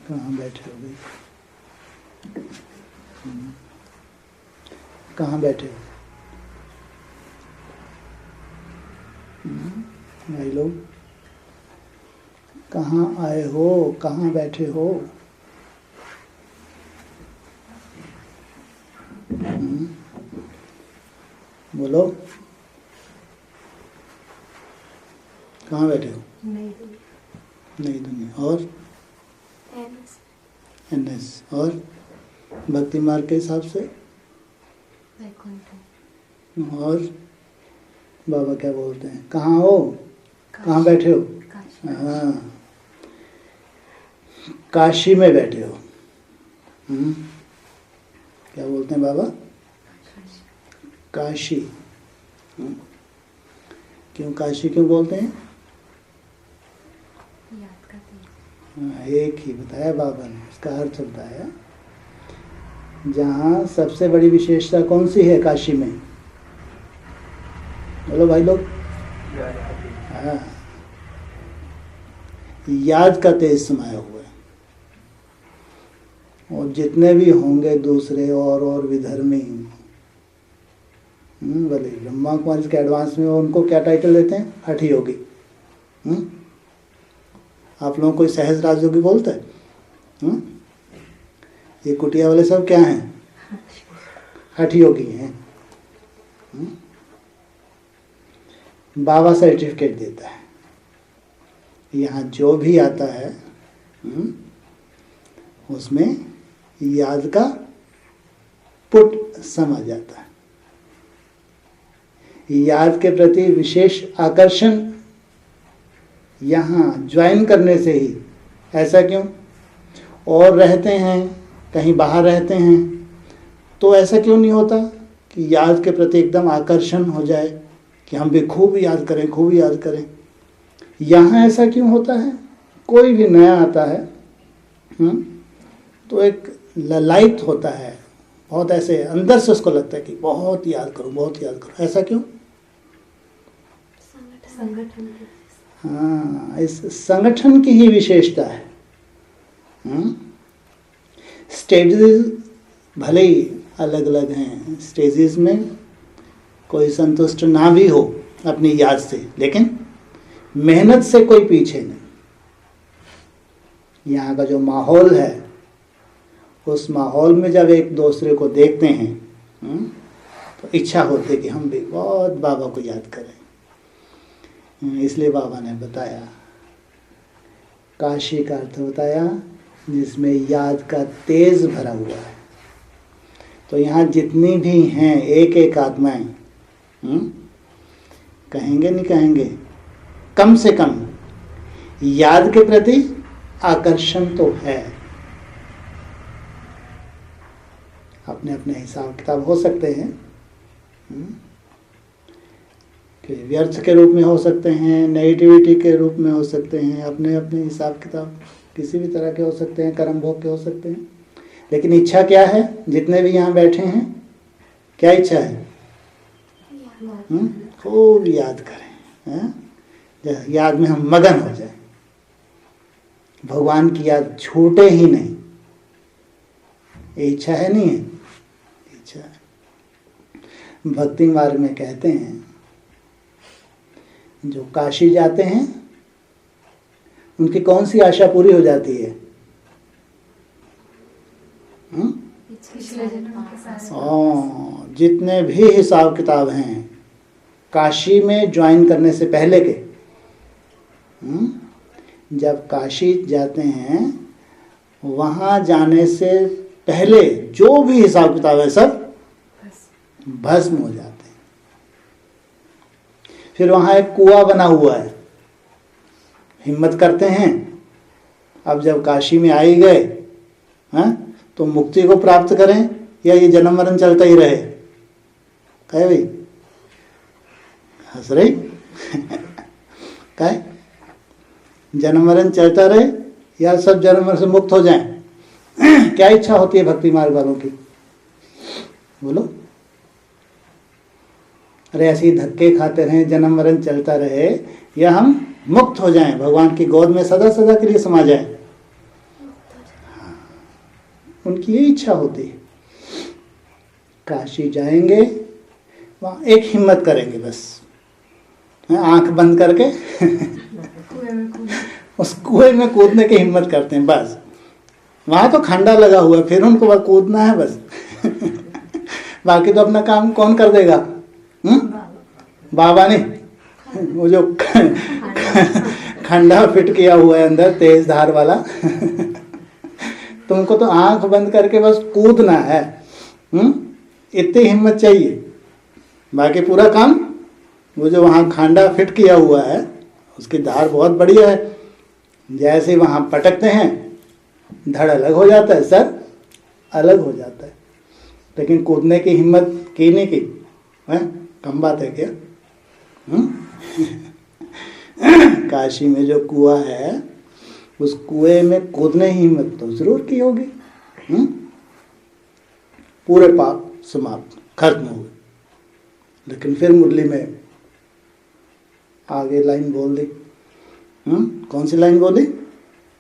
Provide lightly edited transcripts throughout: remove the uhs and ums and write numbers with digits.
कहाँ बैठे हो भाई? कहाँ बैठे हो भाई लोग? कहाँ आए हो, कहाँ बैठे हो? बोलो, कहाँ बैठे हो? नई दुनिया। और एनएस। और भक्ति मार्ग के हिसाब से? और बाबा क्या बोलते हैं? कहाँ हो, कहाँ बैठे हो? हाँ, काशी में बैठे हो। क्या बोलते हैं बाबा? काशी। क्यों काशी क्यों बोलते हैं? एक ही बताया बाबा ने, इसका अर्थ बताया। जहाँ सबसे बड़ी विशेषता कौन सी है काशी में? बोलो भाई लोग। हाँ, याद का तेज समाया हुआ है। और जितने भी होंगे दूसरे और विधर्मी, बोले ब्रह्मा कुमारी के एडवांस में, उनको क्या टाइटल देते हैं? हठ योगी। आप लोगों को कोई सहज राजयोगी बोलता है? ये कुटिया वाले सब क्या हैं? हठ योगी हैं। बाबा सर्टिफिकेट देता है। यहाँ जो भी आता है उसमें याद का पुट समा जाता है। याद के प्रति विशेष आकर्षण यहाँ ज्वाइन करने से ही। ऐसा क्यों? और रहते हैं कहीं बाहर रहते हैं तो ऐसा क्यों नहीं होता कि याद के प्रति एकदम आकर्षण हो जाए कि हम भी खूब याद करें, खूब याद करें। यहाँ ऐसा क्यों होता है? कोई भी नया आता है तो एक ललायत होता है, बहुत ऐसे अंदर से उसको लगता है कि बहुत याद करो, बहुत याद करो। ऐसा क्यों? संगठन। हाँ, इस संगठन की ही विशेषता है। स्टेजेस भले ही अलग अलग हैं, स्टेजेस में कोई संतुष्ट ना भी हो अपनी याद से, लेकिन मेहनत से कोई पीछे नहीं। यहाँ का जो माहौल है, उस माहौल में जब एक दूसरे को देखते हैं तो इच्छा होती है कि हम भी बहुत बाबा को याद करें। इसलिए बाबा ने बताया, काशी का अर्थ बताया जिसमें याद का तेज भरा हुआ है। तो यहाँ जितनी भी हैं एक एक आत्माएं, कहेंगे नहीं कहेंगे, कम से कम याद के प्रति आकर्षण तो है। अपने अपने हिसाब किताब हो सकते हैं, कि व्यर्थ के रूप में हो सकते हैं, नेगेटिविटी के रूप में हो सकते हैं, अपने अपने हिसाब किताब किसी भी तरह के हो सकते हैं, कर्म भोग के हो सकते हैं। लेकिन इच्छा क्या है? जितने भी यहाँ बैठे हैं, क्या इच्छा है? खूब याद करें, याद में हम मगन हो जाए, भगवान की याद छूटे ही नहीं। ये इच्छा है, नहीं है? इच्छा है। भक्ति मार्ग में कहते हैं जो काशी जाते हैं उनकी कौन सी आशा पूरी हो जाती है? जितने भी हिसाब किताब हैं काशी में ज्वाइन करने से पहले के, जब काशी जाते हैं वहाँ जाने से पहले जो भी हिसाब किताब है सब भस्म हो जाते हैं। फिर वहाँ एक कुआं बना हुआ है, हिम्मत करते हैं अब जब काशी में आ ही गए तो मुक्ति को प्राप्त करें या ये जन्म मरण चलता ही रहे? कहे भाई, हंस रही कहे जन्म मरण चलता रहे या सब जन्म मरण से मुक्त हो जाएं? क्या इच्छा होती है भक्ति मार्ग वालों की? बोलो। अरे ऐसे ही धक्के खाते रहें, जन्म मरण चलता रहे, या हम मुक्त हो जाएं, भगवान की गोद में सदा सदा के लिए समा जाएं? उनकी ये इच्छा होती है। काशी जाएंगे, वहाँ एक हिम्मत करेंगे बस, आंख बंद करके उस कुएं में कूदने की हिम्मत करते हैं बस। वहाँ तो खंडा लगा हुआ है, फिर उनको वह कूदना है बस। बाकी तो अपना काम कौन कर देगा? बाबा ने वो जो खंडा फिट किया हुआ है अंदर तेज धार वाला तुमको तो आंख बंद करके बस कूदना है। इतनी हिम्मत चाहिए, बाकी पूरा काम वो जो वहाँ खंडा फिट किया हुआ है उसकी धार बहुत बढ़िया है। जैसे वहाँ पटकते हैं धड़ अलग हो जाता है, सर अलग हो जाता है, लेकिन कूदने की हिम्मत की नहीं की है? कम बात है क्या? काशी में जो कुआं है उस कुएं में कूदने की हिम्मत तो जरूर की होगी। पूरे पाप समाप्त खत्म हो गए। लेकिन फिर मुरली में आगे लाइन बोल दी। कौन सी लाइन बोली?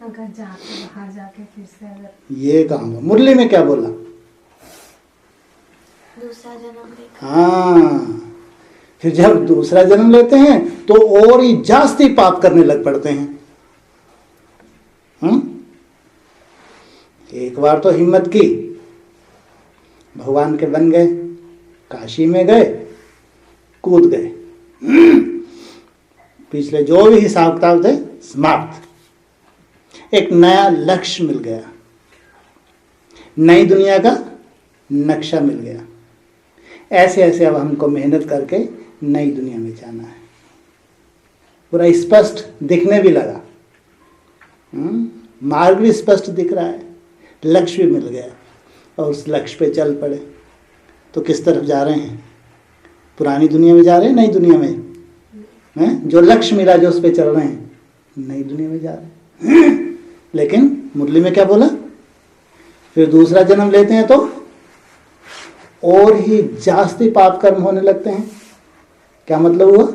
अगर जाके बाहर जाके फिर से अगर ये कहाँ मुरली में क्या बोला? दूसरा जन्म लेकर। हाँ, फिर जब दूसरा जन्म लेते हैं तो और ही जास्ती पाप करने लग पड़ते हैं। एक बार तो हिम्मत की, भगवान के बन गए, काशी में गए, कूद गए, पिछले जो भी हिसाब किताब थे समाप्त। एक नया लक्ष्य मिल गया, नई दुनिया का नक्शा मिल गया। ऐसे ऐसे अब हमको मेहनत करके नई दुनिया में जाना है। पूरा स्पष्ट दिखने भी लगा, मार्ग भी स्पष्ट दिख रहा है, लक्ष्य भी मिल गया और उस लक्ष्य पे चल पड़े। तो किस तरफ जा रहे हैं? पुरानी दुनिया में जा रहे हैं, नई दुनिया में? जो लक्ष्य मिला जो उस पे चल रहे हैं, नई दुनिया में जा रहे हैं। लेकिन मुरली में क्या बोला? फिर दूसरा जन्म लेते हैं तो और ही जास्ती पाप कर्म होने लगते हैं। क्या मतलब हुआ?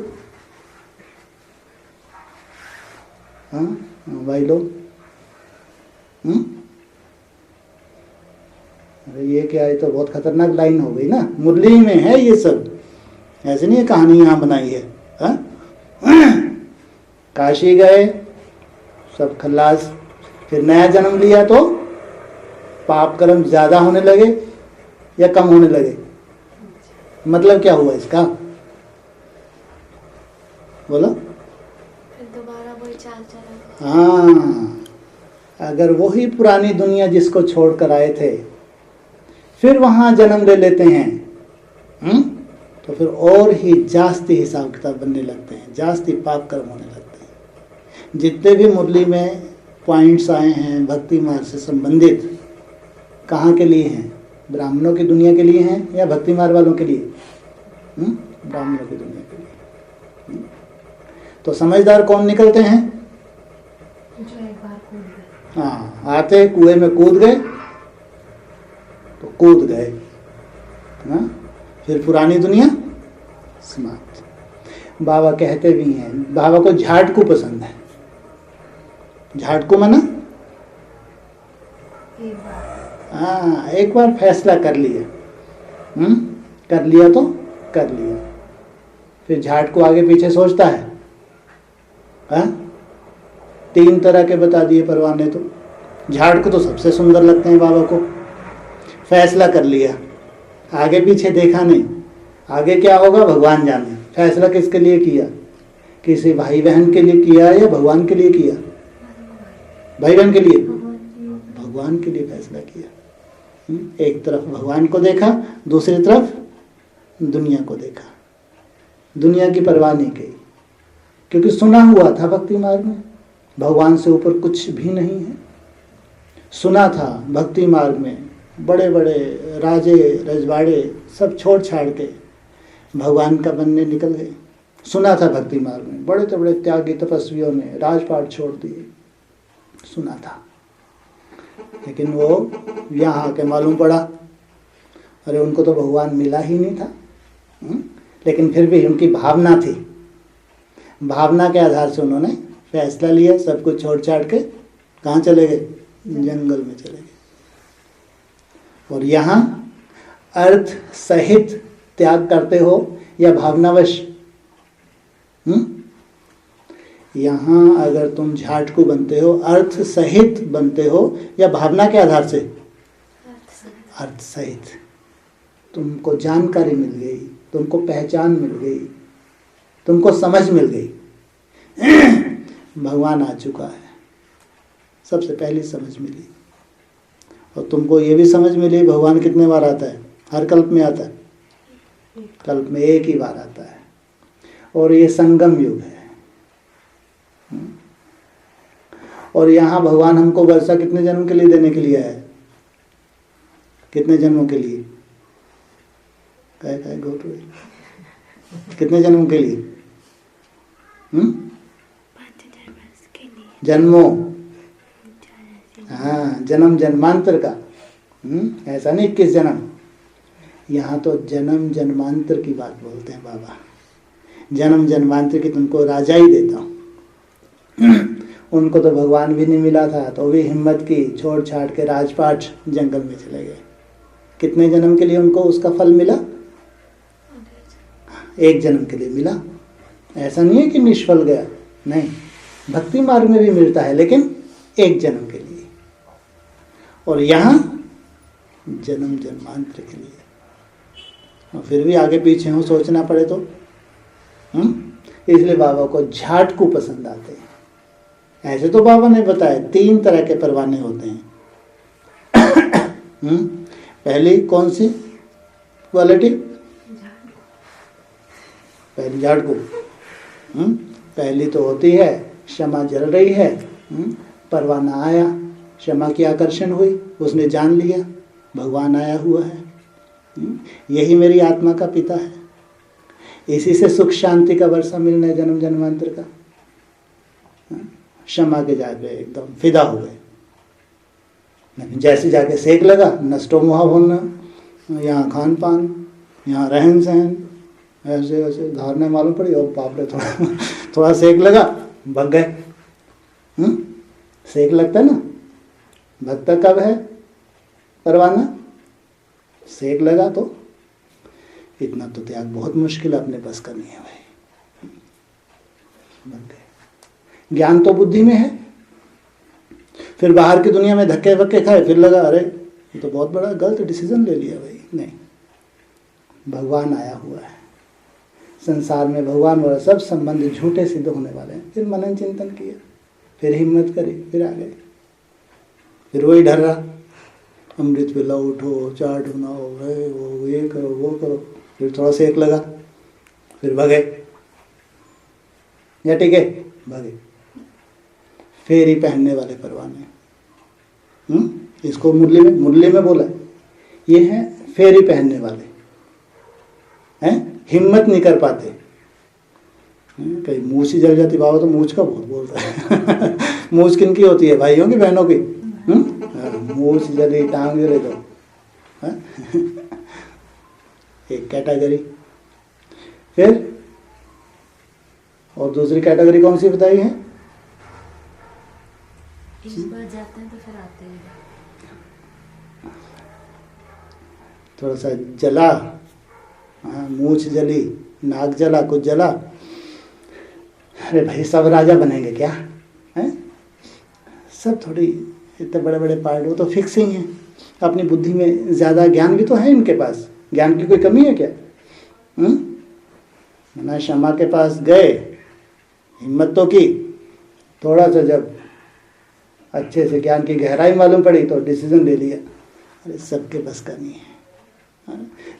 हाँ भाई लोग, अरे ये क्या है? तो बहुत खतरनाक लाइन हो गई ना। मुरली में है ये सब, ऐसे नहीं है कहानी यहाँ बनाई है। हा? काशी गए, सब खल्लास, फिर नया जन्म लिया तो पाप कर्म ज्यादा होने लगे या कम होने लगे? मतलब क्या हुआ इसका? बोलो। फिर दोबारा वही चाल चला। हाँ, अगर वही पुरानी दुनिया जिसको छोड़कर आए थे फिर वहां जन्म ले लेते हैं, तो फिर और ही जास्ती हिसाब किताब बनने लगते हैं, जास्ती पाप कर्म होने लगते हैं। जितने भी मुरली में पॉइंट्स आए हैं भक्ति मार्ग से संबंधित, कहाँ के लिए हैं? ब्राह्मणों की दुनिया के लिए हैं या भक्ति मार्ग वालों के लिए? ब्राह्मणों की दुनिया के लिए। तो समझदार कौन निकलते हैं? जो एक बार कूद गए। हाँ, आते कुएं में कूद गए तो कूद गए, हाँ? फिर पुरानी दुनिया समाप्त। बाबा कहते भी हैं, बाबा को झाटकू पसंद है। झाटकू माना? एक बार। हाँ, एक बार फैसला कर लिया, कर लिया तो कर लिया। फिर झाटकू आगे पीछे सोचता है। हाँ? 3 तरह के बता दिए परवाने तो। झाटकू तो सबसे सुंदर लगते हैं बाबा को। फैसला कर लिया, आगे पीछे देखा नहीं, आगे क्या होगा भगवान जाने। फैसला किसके लिए किया? किसी भाई बहन के लिए किया या भगवान के लिए किया? भाई बहन के लिए, भगवान के लिए फैसला किया। एक तरफ भगवान को देखा, दूसरी तरफ दुनिया को देखा, दुनिया की परवाह नहीं की, क्योंकि सुना हुआ था भक्ति मार्ग में भगवान से ऊपर कुछ भी नहीं है। सुना था भक्ति मार्ग में बड़े बड़े राजे रजवाड़े सब छोड़ छाड़ के भगवान का बनने निकल गए। सुना था भक्ति मार्ग में बड़े से बड़े त्यागी तपस्वियों ने राजपाट छोड़ दिए, सुना था। लेकिन वो यहाँ आके मालूम पड़ा, अरे उनको तो भगवान मिला ही नहीं था। लेकिन फिर भी उनकी भावना थी, भावना के आधार से उन्होंने फैसला लिया, सब कुछ छोड़ छाड़ के कहाँ चले गए? जंगल में चले गए। और यहाँ अर्थ सहित त्याग करते हो या भावनावश? यहाँ अगर तुम झाटकू बनते हो अर्थ सहित बनते हो या भावना के आधार से? अर्थ सहित। तुमको जानकारी मिल गई, तुमको पहचान मिल गई, तुमको समझ मिल गई, भगवान आ चुका है, सबसे पहली समझ मिली। और तुमको ये भी समझ मिली भगवान कितने बार आता है? हर कल्प में आता है, कल्प में एक ही बार आता है। और ये संगम युग है। और यहाँ भगवान हमको वर्षा कितने जन्म के लिए देने के लिए है? कितने जन्मों के लिए? कहे गो टू कितने जन्मों के लिए? जन्मों, हाँ, जन्म जन्मांतर का। ऐसा नहीं 21 जन्म। यहाँ तो जन्म जन्मांतर की बात बोलते हैं बाबा। जन्म जन्मांतर की तुमको राजा ही देता हूँ। उनको तो भगवान भी नहीं मिला था, तो भी हिम्मत की, छोड़ छाड़ के राजपाट जंगल में चले गए। कितने जन्म के लिए उनको उसका फल मिला? एक जन्म के लिए मिला। ऐसा नहीं है कि निष्फल गया, नहीं, भक्ति मार्ग में भी मिलता है, लेकिन एक जन्म के लिए। और यहाँ जन्म जन्मांतर के लिए। और फिर भी आगे पीछे हो सोचना पड़े तो इसलिए बाबा को झाटकू पसंद आते हैं। ऐसे तो बाबा ने बताया 3 तरह के परवाने होते हैं। पहली कौन सी क्वालिटी? पहली झाटकू। पहली तो होती है क्षमा जल रही है, परवाना आया, क्षमा की आकर्षण हुई, उसने जान लिया भगवान आया हुआ है, यही मेरी आत्मा का पिता है, इसी से सुख शांति का वर्षा मिलना है जन्म जन्मांतर का। क्षमा के जाके एकदम फिदा हो गए। लेकिन जैसे जाके सेक लगा, नष्टो मुहा बोलना, यहाँ खान पान, यहाँ रहन सहन, ऐसे ऐसे धारने मालूम पड़ी। और बाप रे, थोड़ा सेक लगा, भग गए। सेक लगता है ना, भगता कब है परवाना? सेक लगा तो इतना तो त्याग बहुत मुश्किल, अपने बस का नहीं है भाई। भग गए। ज्ञान तो बुद्धि में है। फिर बाहर की दुनिया में धक्के वक्के खाए, फिर लगा अरे ये तो बहुत बड़ा गलत डिसीजन ले लिया भाई। नहीं, भगवान आया हुआ है संसार में, भगवान वाला सब संबंध झूठे सिद्ध होने वाले हैं। फिर मनन चिंतन किया, फिर हिम्मत करी, फिर आ गए। फिर वही ढर्रा, अमृत वेला उठो, चाट बनाओ, वो ये करो वो करो। फिर थोड़ा सेक लगा, फिर भगे, या ठीक है भगे। फेरी पहनने वाले परवाने, इसको मुरली में बोला, ये है फेरी पहनने वाले हैं, हिम्मत नहीं कर पाते। कहीं मूछ ही जल जाती, बाबा तो मूछ का बहुत बोलता है। मूछ किन की होती है? भाइयों की, बहनों की? मूछ जली, टांग जले तो एक कैटेगरी। फिर और दूसरी कैटेगरी कौन सी बताई है? एक बार जाते हैं तो फिर आते हैं। थोड़ा सा जला, मूछ जली, नाक जला, कुछ जला, अरे भाई सब राजा बनेंगे क्या है? सब थोड़ी इतने बड़े बड़े पार्ट, वो तो फिक्स ही हैं। अपनी बुद्धि में ज़्यादा ज्ञान भी तो है इनके पास, ज्ञान की कोई कमी है क्या? ना क्षमा के पास गए, हिम्मत तो की, थोड़ा सा जब अच्छे से ज्ञान की गहराई मालूम पड़ी तो डिसीजन ले लिया। अरे सबके बस का नहीं है,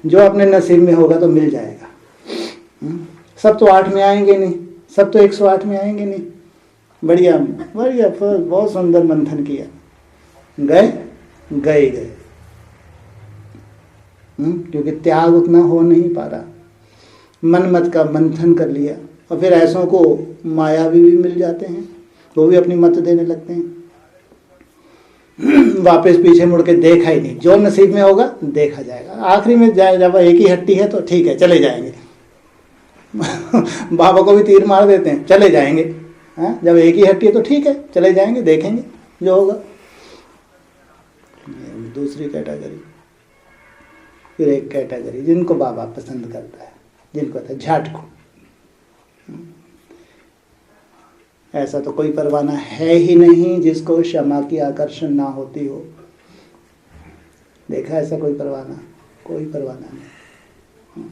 जो अपने नसीब में होगा तो मिल जाएगा। सब तो 8 में आएंगे नहीं, सब तो 108 में आएंगे नहीं। बढ़िया बढ़िया, बहुत सुंदर मंथन किया, गए गए गए। क्योंकि त्याग उतना हो नहीं पा रहा, मन मत का मंथन कर लिया। और फिर ऐसों को मायावी भी मिल जाते हैं, वो भी अपनी मत देने लगते हैं। वापस पीछे मुड़ के देखा ही नहीं, जो नसीब में होगा देखा जाएगा। आखिरी में जाए जब एक ही हट्टी है तो ठीक है चले जाएंगे। बाबा को भी तीर मार देते हैं, चले जाएंगे। जब एक ही हट्टी है तो ठीक है चले जाएंगे, देखेंगे जो होगा। दूसरी कैटेगरी फिर एक कैटेगरी जिनको बाबा पसंद करता है, जिनको कहता है झाटकू। ऐसा तो कोई परवाना है ही नहीं जिसको क्षमा की आकर्षण ना होती हो। देखा ऐसा कोई परवाना? कोई परवाना नहीं।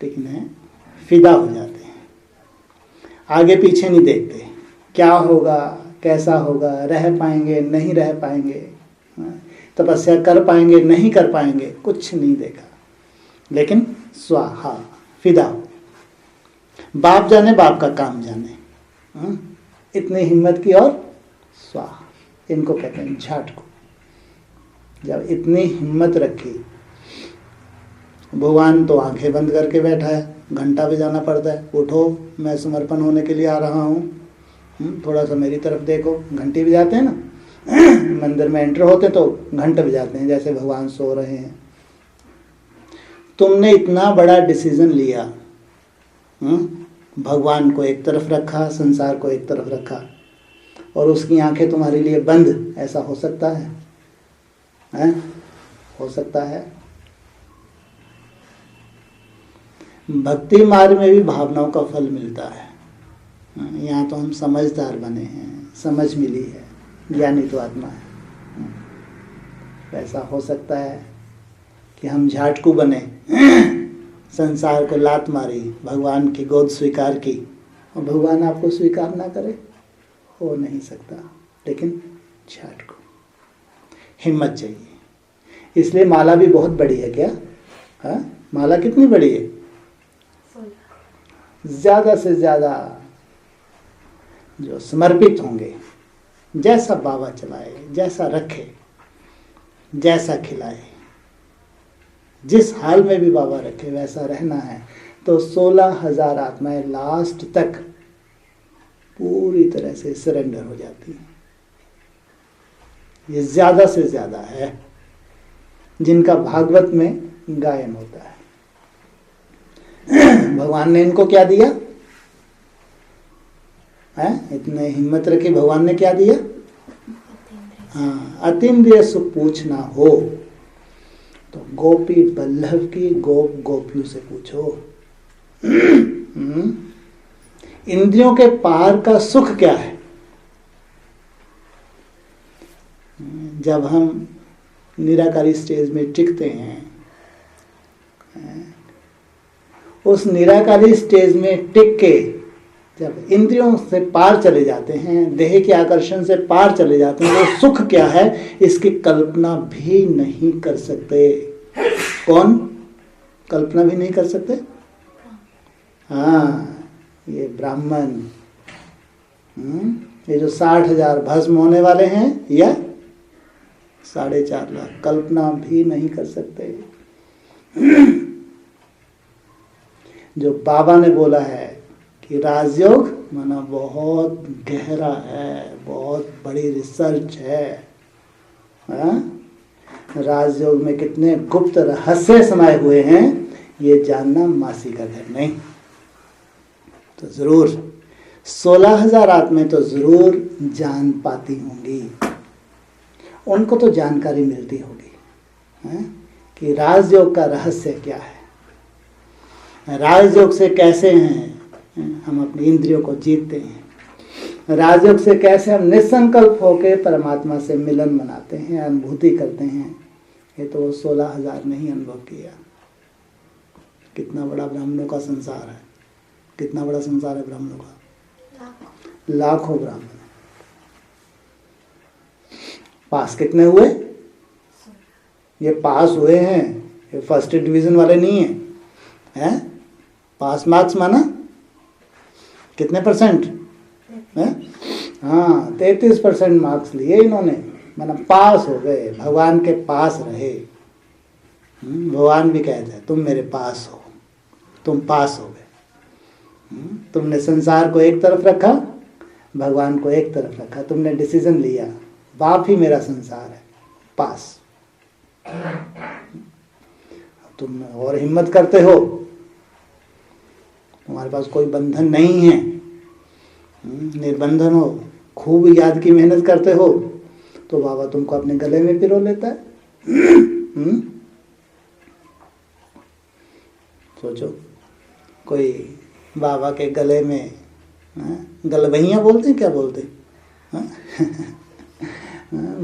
लेकिन है फिदा हो जाते हैं, आगे पीछे नहीं देखते, क्या होगा कैसा होगा, रह पाएंगे नहीं रह पाएंगे, तपस्या कर पाएंगे नहीं कर पाएंगे, कुछ नहीं देखा, लेकिन स्वाहा फिदा हो। बाप जाने बाप का काम जाने, इतनी हिम्मत की और स्वाहा। इनको कहते हैं झाटकू। जब इतनी हिम्मत रखी, भगवान तो आंखें बंद करके बैठा है, घंटा बजाना पड़ता है, उठो मैं समर्पण होने के लिए आ रहा हूँ, थोड़ा सा मेरी तरफ देखो। घंटी बजाते हैं ना, मंदिर में एंटर होते तो घंटे बजाते हैं, जैसे भगवान सो रहे हैं। तुमने इतना बड़ा डिसीजन लिया, भगवान को एक तरफ रखा, संसार को एक तरफ रखा, और उसकी आंखें तुम्हारे लिए बंद, ऐसा हो सकता है? हो सकता है? भक्ति मार्ग में भी भावनाओं का फल मिलता है। यहाँ तो हम समझदार बने हैं, समझ मिली है, ज्ञानी तो आत्मा है। ऐसा हो सकता है कि हम झाटकू बने, संसार को लात मारी, भगवान की गोद स्वीकार की, और भगवान आपको स्वीकार ना करे? हो नहीं सकता। लेकिन झाटकू, हिम्मत चाहिए। इसलिए माला भी बहुत बड़ी है। क्या? हाँ, माला कितनी बड़ी है? ज्यादा से ज्यादा जो समर्पित होंगे, जैसा बाबा चलाए, जैसा रखे, जैसा खिलाए, जिस हाल में भी बाबा रखे वैसा रहना है, तो 16,000 आत्माएं लास्ट तक पूरी तरह से सरेंडर हो जाती हैं। ये ज्यादा से ज्यादा है जिनका भागवत में गायन होता है। भगवान ने इनको क्या दिया है? इतने हिम्मत रखी, भगवान ने क्या दिया? हाँ, अतीन्द्रिय सुख पूछना हो तो गोपी बल्लभ की गोपियों से पूछो। इंद्रियों के पार का सुख क्या है? जब हम निराकारी स्टेज में टिकते हैं, उस निराकारी स्टेज में टिक के जब इंद्रियों से पार चले जाते हैं, देह के आकर्षण से पार चले जाते हैं, वो सुख क्या है इसकी कल्पना भी नहीं कर सकते। कौन कल्पना भी नहीं कर सकते? हाँ, ये ब्राह्मण, ये जो 60,000 भस्म होने वाले हैं, या 4.5 लाख, कल्पना भी नहीं कर सकते। जो बाबा ने बोला है कि राजयोग माना बहुत गहरा है, बहुत बड़ी रिसर्च है। राजयोग में कितने गुप्त रहस्य समाये हुए हैं, ये जानना मासी का घर नहीं। तो जरूर 16,000 आत्माएं तो जरूर जान पाती होंगी, उनको तो जानकारी मिलती होगी कि राजयोग का रहस्य क्या है, राजयोग से कैसे हैं हम अपनी इंद्रियों को जीतते हैं, राजयोग से कैसे हम निसंकल्प होकर परमात्मा से मिलन मनाते हैं, अनुभूति करते हैं। ये तो 16,000 नहीं अनुभव किया। कितना बड़ा ब्राह्मणों का संसार है, कितना बड़ा संसार है ब्राह्मणों का, लाखों ब्राह्मण। पास कितने हुए? ये पास हुए हैं, ये फर्स्ट डिवीजन वाले नहीं हैं। पास मार्क्स माना कितने परसेंट है? हाँ, 33% मार्क्स लिए इन्होंने, माना पास हो गए, भगवान के पास रहे। भगवान भी कहते हैं तुम मेरे पास हो, तुम पास हो गए। तुमने संसार को एक तरफ रखा, भगवान को एक तरफ रखा, तुमने डिसीजन लिया बाप ही मेरा संसार है, पास। तुम और हिम्मत करते हो, तुम्हारे पास कोई बंधन नहीं है, निर्बंधन हो, खूब याद की मेहनत करते हो, तो बाबा तुमको अपने गले में पिरो लेता है। सोचो, कोई बाबा के गले में गलबैया बोलते हैं, क्या बोलते हैं,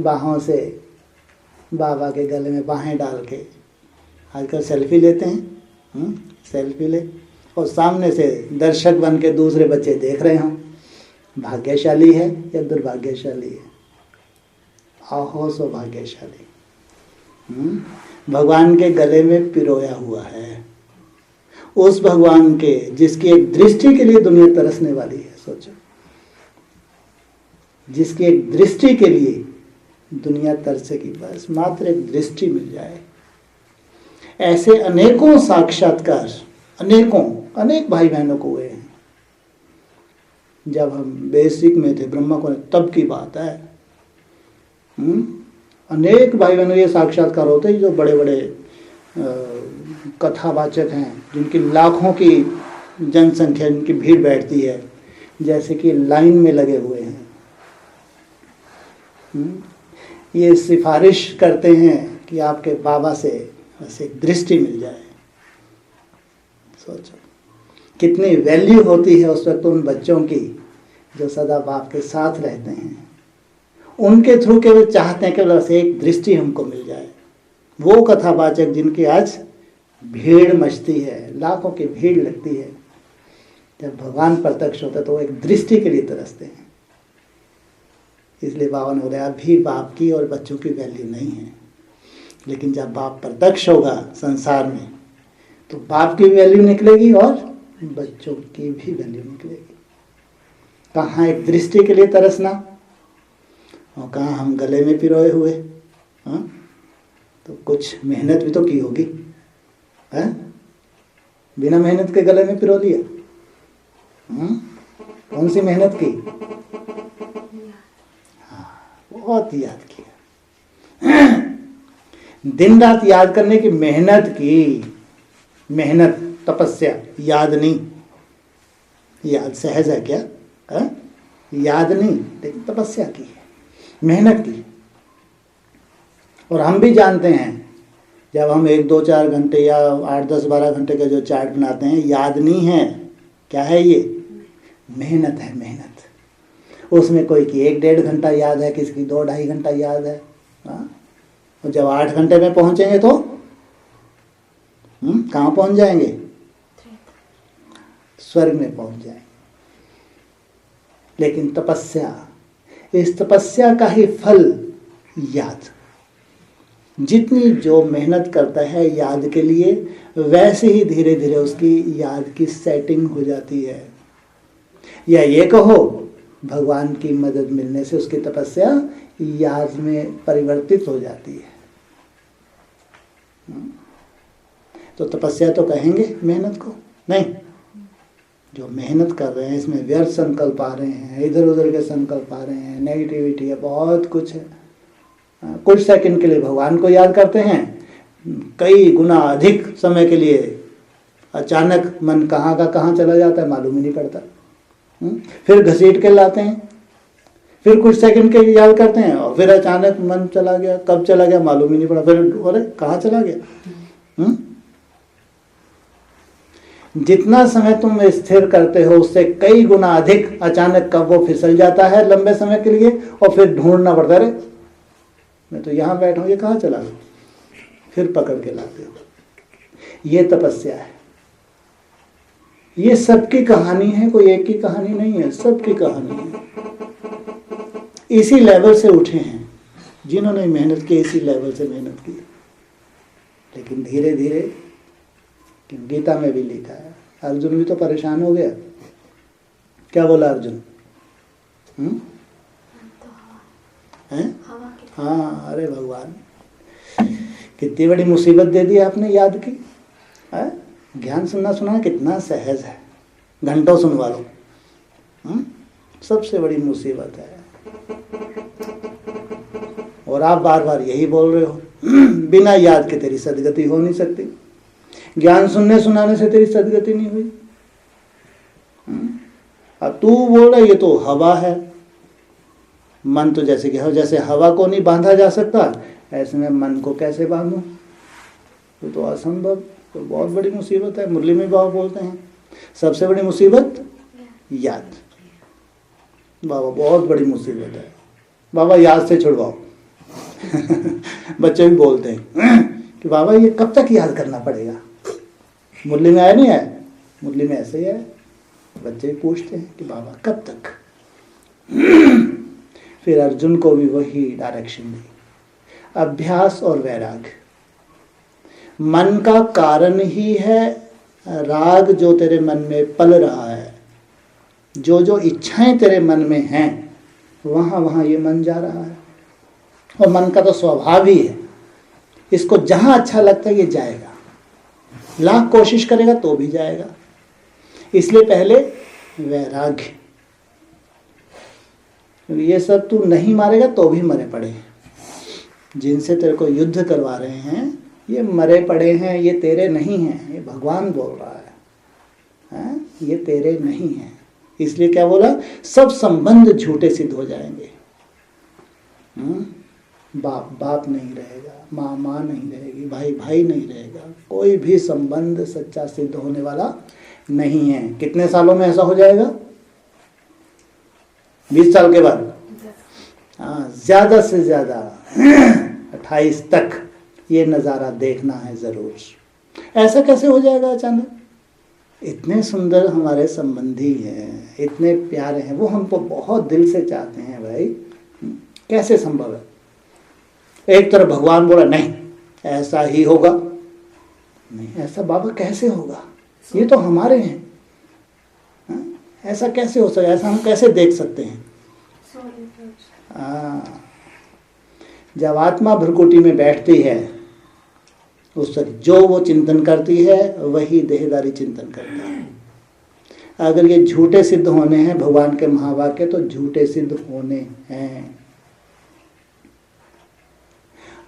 बाहों से बाबा के गले में बाहें डाल के आजकल सेल्फी लेते हैं, सेल्फी ले, और सामने से दर्शक बन के दूसरे बच्चे देख रहे हों। भाग्यशाली है या दुर्भाग्यशाली है? आहो सो भाग्यशाली। भगवान के गले में पिरोया हुआ है, उस भगवान के जिसकी एक दृष्टि के लिए दुनिया तरसने वाली है। सोचो, जिसकी एक दृष्टि के लिए दुनिया तरसेगी, बस मात्र एक दृष्टि मिल जाए। ऐसे अनेकों साक्षात्कार अनेक भाई बहनों को हुए हैं। जब हम बेसिक में थे ब्रह्मा को, तब की बात है। अनेक भाई बहनों ये साक्षात्कार होते हैं, जो बड़े बड़े कथावाचक हैं, जिनकी लाखों की जनसंख्या, जिनकी भीड़ बैठती है, जैसे कि लाइन में लगे हुए हैं। ये सिफारिश करते हैं कि आपके बाबा से बस एक दृष्टि मिल जाए। सोचो कितनी वैल्यू होती है उस वक्त उन बच्चों की जो सदा बाप के साथ रहते हैं। उनके थ्रू के वे चाहते हैं कि बस एक दृष्टि हमको मिल जाए। वो कथावाचक जिनकी आज भीड़ मचती है, लाखों की भीड़ लगती है, जब भगवान प्रत्यक्ष होता है तो वो एक दृष्टि के लिए तरसते हैं। इसलिए बाबा ने बोला अभी बाप की और बच्चों की वैल्यू नहीं है, लेकिन जब बाप प्रत्यक्ष होगा संसार में तो बाप की वैल्यू निकलेगी और बच्चों की भी वैल्यू निकलेगी। कहाँ एक दृष्टि के लिए तरसना और कहाँ हम गले में पिरोए हुए। तो कुछ मेहनत भी तो की होगी, है? बिना मेहनत के गले में पिरो लिया। कौन सी मेहनत की? बहुत याद किया, दिन रात याद करने की मेहनत की। मेहनत, तपस्या, याद नहीं। याद सहज है क्या? याद नहीं, लेकिन तपस्या की है, मेहनत की। और हम भी जानते हैं, जब हम 1, 2, 4 घंटे या 8, 10, 12 घंटे का जो चार्ट बनाते हैं, याद नहीं है। क्या है ये? मेहनत है, मेहनत। उसमें कोई की 1, 1.5 घंटा याद है, किसी की 2, 2.5 घंटा याद है। और जब 8 घंटे में पहुंचेंगे तो कहाँ पहुंच जाएंगे? स्वर्ग में पहुंच जाएंगे। लेकिन तपस्या, इस तपस्या का ही फल याद। जितनी जो मेहनत करता है याद के लिए, वैसे ही धीरे धीरे उसकी याद की सेटिंग हो जाती है। या ये कहो, भगवान की मदद मिलने से उसकी तपस्या याद में परिवर्तित हो जाती है। तो तपस्या तो कहेंगे मेहनत को नहीं। जो मेहनत कर रहे हैं इसमें व्यर्थ संकल्प आ रहे हैं, इधर उधर के संकल्प आ रहे हैं, नेगेटिविटी है, बहुत कुछ है। कुछ सेकंड के लिए भगवान को याद करते हैं, कई गुना अधिक समय के लिए अचानक मन कहाँ का कहाँ चला जाता है मालूम ही नहीं पड़ता। फिर घसीट के लाते हैं, फिर कुछ सेकंड के लिए याद करते हैं और फिर अचानक मन चला गया, कब चला गया मालूम ही नहीं पड़ा। फिर अरे कहाँ चला गया। जितना समय तुम स्थिर करते हो उससे कई गुना अधिक अचानक कब वो फिसल जाता है लंबे समय के लिए, और फिर ढूंढना पड़ता है, अरे मैं तो यहाँ बैठा हूँ, ये कहाँ चला गया। फिर पकड़ के लाते हो। ये तपस्या है। ये सबकी कहानी है, कोई एक की कहानी नहीं है, सबकी कहानी है। इसी लेवल से उठे हैं जिन्होंने मेहनत की, इसी लेवल से मेहनत की। लेकिन धीरे धीरे, गीता में भी लिखा है, अर्जुन भी तो परेशान हो गया। क्या बोला अर्जुन? हैं? हाँ, अरे भगवान कितनी बड़ी मुसीबत दे दी आपने याद की। ज्ञान सुनना कितना सहज है, घंटों सुनवा लो। सबसे बड़ी मुसीबत है। और आप बार बार यही बोल रहे हो, बिना याद के तेरी सदगति हो नहीं सकती। ज्ञान सुनने सुनाने से तेरी सदगति नहीं हुई। अब तू बोल रहा ये तो हवा है। मन तो जैसे कि जैसे हवा को नहीं बांधा जा सकता, ऐसे में मन को कैसे बांधूं? तो असंभव। तो बहुत बड़ी मुसीबत है। मुरली में बाबा बोलते हैं सबसे बड़ी मुसीबत याद। बाबा बहुत बड़ी मुसीबत है, बाबा याद से छुड़वाओ। बच्चे भी बोलते हैं कि बाबा ये कब तक याद करना पड़ेगा। मुरली में आया नहीं आया, मुरली में ऐसे ही है। बच्चे भी पूछते हैं कि बाबा कब तक। फिर अर्जुन को भी वही डायरेक्शन दी, अभ्यास और वैराग्य। मन का कारण ही है राग जो तेरे मन में पल रहा है। जो जो इच्छाएं तेरे मन में हैं वहां वहां ये मन जा रहा है। और मन का तो स्वभाव ही है, इसको जहां अच्छा लगता है ये जाएगा, लाख कोशिश करेगा तो भी जाएगा। इसलिए पहले वैराग्य। ये सब तू नहीं मारेगा तो भी मरे पड़े हैं। जिनसे तेरे को युद्ध करवा रहे हैं ये मरे पड़े हैं, ये तेरे नहीं हैं। ये भगवान बोल रहा है, ये तेरे नहीं हैं। इसलिए क्या बोला, सब संबंध झूठे सिद्ध हो जाएंगे। बाप बाप नहीं रहेगा, माँ माँ नहीं रहेगी, भाई भाई नहीं रहेगा, कोई भी संबंध सच्चा सिद्ध होने वाला नहीं है। कितने सालों में ऐसा हो जाएगा? 20 साल के बाद, हाँ ज्यादा से ज्यादा 28 तक ये नज़ारा देखना है जरूर। ऐसा कैसे हो जाएगा अचानक? इतने सुंदर हमारे संबंधी हैं, इतने प्यारे हैं, वो हमको बहुत दिल से चाहते हैं भाई, कैसे संभव है? एक तरफ भगवान बोला नहीं ऐसा ही होगा, नहीं ऐसा बाबा कैसे होगा, ये तो हमारे हैं, ऐसा कैसे हो सकता है, ऐसा हम कैसे देख सकते हैं? जब आत्मा भ्रकुटी में बैठती है उस तक जो वो चिंतन करती है वही देहदारी चिंतन करता है। अगर ये झूठे सिद्ध होने हैं भगवान के महावाक्य, तो झूठे सिद्ध होने हैं।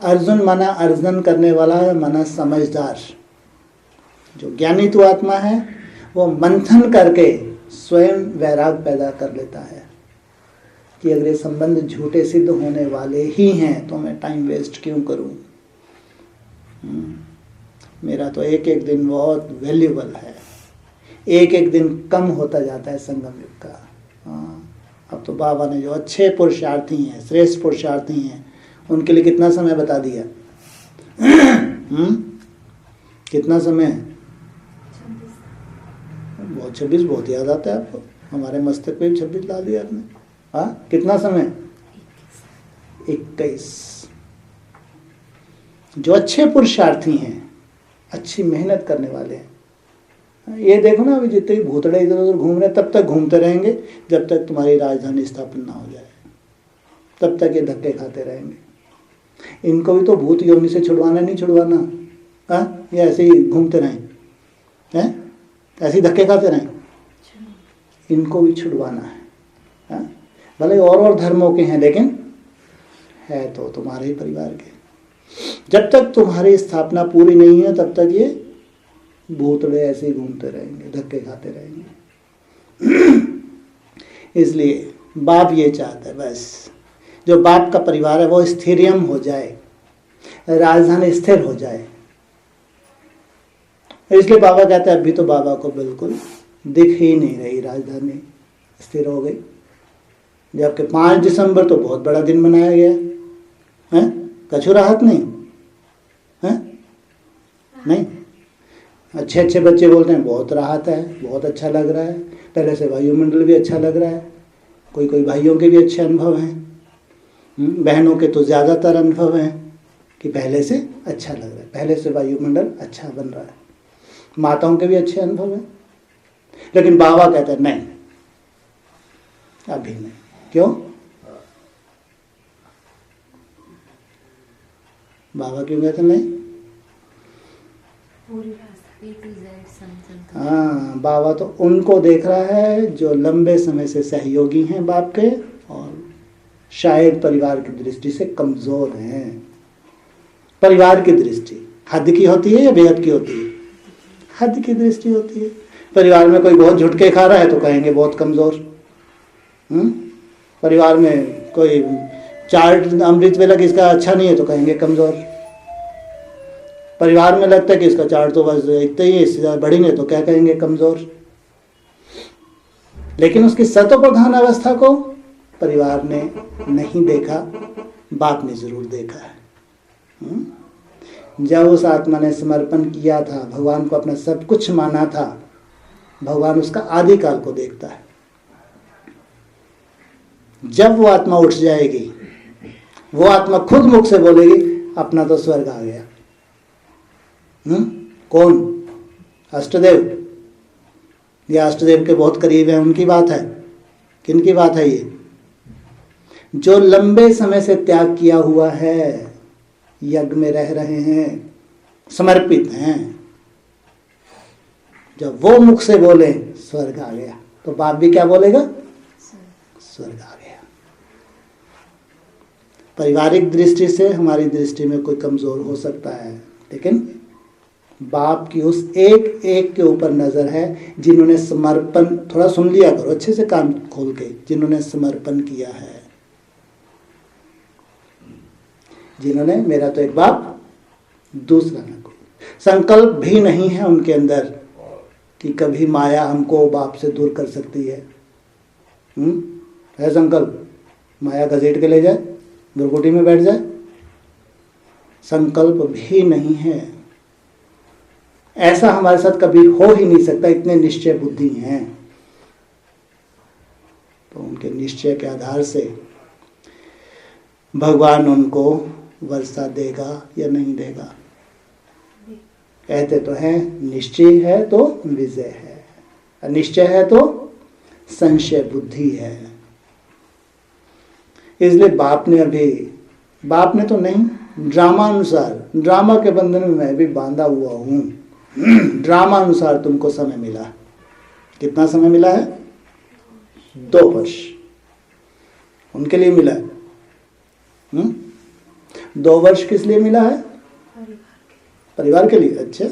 अर्जुन मना अर्जन करने वाला है, मना समझदार। जो ज्ञानी तो आत्मा है वो मंथन करके स्वयं वैराग पैदा कर लेता है कि अगर ये संबंध झूठे सिद्ध होने वाले ही हैं तो मैं टाइम वेस्ट क्यों करूं। मेरा तो एक एक दिन बहुत वैल्यूबल है, एक एक दिन कम होता जाता है संगम युग का। अब तो बाबा ने जो अच्छे पुरुषार्थी हैं, श्रेष्ठ पुरुषार्थी हैं, उनके लिए कितना समय बता दिया? कितना समय? बहुत 26 बहुत याद आता है आपको, हमारे मस्तक पे 26 ला दिया आपने। हाँ कितना समय? 21। जो अच्छे पुरुषार्थी हैं, अच्छी मेहनत करने वाले हैं, ये देखो ना अभी जितने भूतड़े इधर उधर घूम रहे हैं तब तक घूमते रहेंगे जब तक तुम्हारी राजधानी स्थापन ना हो जाए, तब तक ये धक्के खाते रहेंगे। इनको भी तो भूत योनि से छुड़वाना नहीं छुड़वाना, हाँ ये ऐसे ही घूमते रहें, हैं ऐसे ही धक्के खाते रहें, इनको भी छुड़वाना है। हाँ भले और धर्मों के हैं लेकिन है तो तुम्हारे ही परिवार के। जब तक तुम्हारी स्थापना पूरी नहीं है तब तक ये भूतड़े ऐसे ही घूमते रहेंगे, धक्के खाते रहेंगे। इसलिए बाप ये चाहता है बस जो बाप का परिवार है वो स्थिरियम हो जाए, राजधानी स्थिर हो जाए। इसलिए बाबा कहते हैं अभी तो बाबा को बिल्कुल दिख ही नहीं रही राजधानी स्थिर हो गई, जबकि 5 दिसंबर तो बहुत बड़ा दिन मनाया गया है। कछु राहत नहीं है? नहीं। अच्छे अच्छे बच्चे बोलते हैं बहुत राहत है, बहुत अच्छा लग रहा है, पहले से वायुमंडल भी अच्छा लग रहा है। कोई कोई भाइयों के भी अच्छे अनुभव हैं, बहनों के तो ज़्यादातर अनुभव हैं कि पहले से अच्छा लग रहा है, पहले से वायुमंडल अच्छा बन रहा है। माताओं के भी अच्छे अनुभव हैं, लेकिन बाबा कहते हैं नहीं अभी नहीं। क्यों? बाबा क्यों कहते नहीं? हाँ बाबा तो उनको देख रहा है जो लंबे समय से सहयोगी हैं बाप के और शायद परिवार की दृष्टि से कमजोर हैं। परिवार की दृष्टि हद की होती है या बेहद की होती है? हद की दृष्टि होती है। परिवार में कोई बहुत झुटके खा रहा है तो कहेंगे बहुत कमजोर। परिवार में कोई 4 अमृत वेला किसका अच्छा नहीं है तो कहेंगे कमजोर। परिवार में लगता है कि इसका चार्ट तो बस इतना ही है, इससे ज़्यादा बढ़ेंगे तो क्या कहेंगे, कमज़ोर। लेकिन उसकी सतोप्रधान अवस्था को परिवार ने नहीं देखा, बाप ने जरूर देखा है। जब उस आत्मा ने समर्पण किया था, भगवान को अपना सब कुछ माना था, भगवान उसका आदिकाल को देखता है। जब वो आत्मा उठ जाएगी, वो आत्मा खुद मुख से बोलेगी अपना तो स्वर्ग आ गया। कौन? अष्टदेव। ये अष्टदेव के बहुत करीब है, उनकी बात है। किनकी बात है ये? जो लंबे समय से त्याग किया हुआ है, यज्ञ में रह रहे हैं, समर्पित हैं। जब वो मुख से बोले स्वर्ग आ गया, तो बाप भी क्या बोलेगा? स्वर्ग आ गया। पारिवारिक दृष्टि से हमारी दृष्टि में कोई कमजोर हो सकता है, लेकिन बाप की उस एक एक के ऊपर नजर है जिन्होंने समर्पण, थोड़ा सुन लिया करो अच्छे से कान खोल के, जिन्होंने समर्पण किया है, जिन्होंने मेरा तो एक बाप दूसरा न कोई, संकल्प भी नहीं है उनके अंदर कि कभी माया हमको बाप से दूर कर सकती है। है संकल्प? माया घसीट के ले जाए, दुर्गुटी में बैठ जाए? संकल्प भी नहीं है। ऐसा हमारे साथ कभी हो ही नहीं सकता, इतने निश्चय बुद्धि हैं। तो उनके निश्चय के आधार से भगवान उनको वर्षा देगा या नहीं देगा। कहते तो हैं निश्चय है तो विजय है, अनिश्चय है तो संशय बुद्धि है। इसलिए बाप ने तो नहीं, ड्रामा अनुसार, ड्रामा के बंधन में मैं भी बांधा हुआ हूं। ड्रामा अनुसार तुमको समय मिला। कितना समय मिला है? 2 वर्ष उनके लिए मिला है। 2 वर्ष किस लिए मिला है? परिवार के लिए। अच्छा,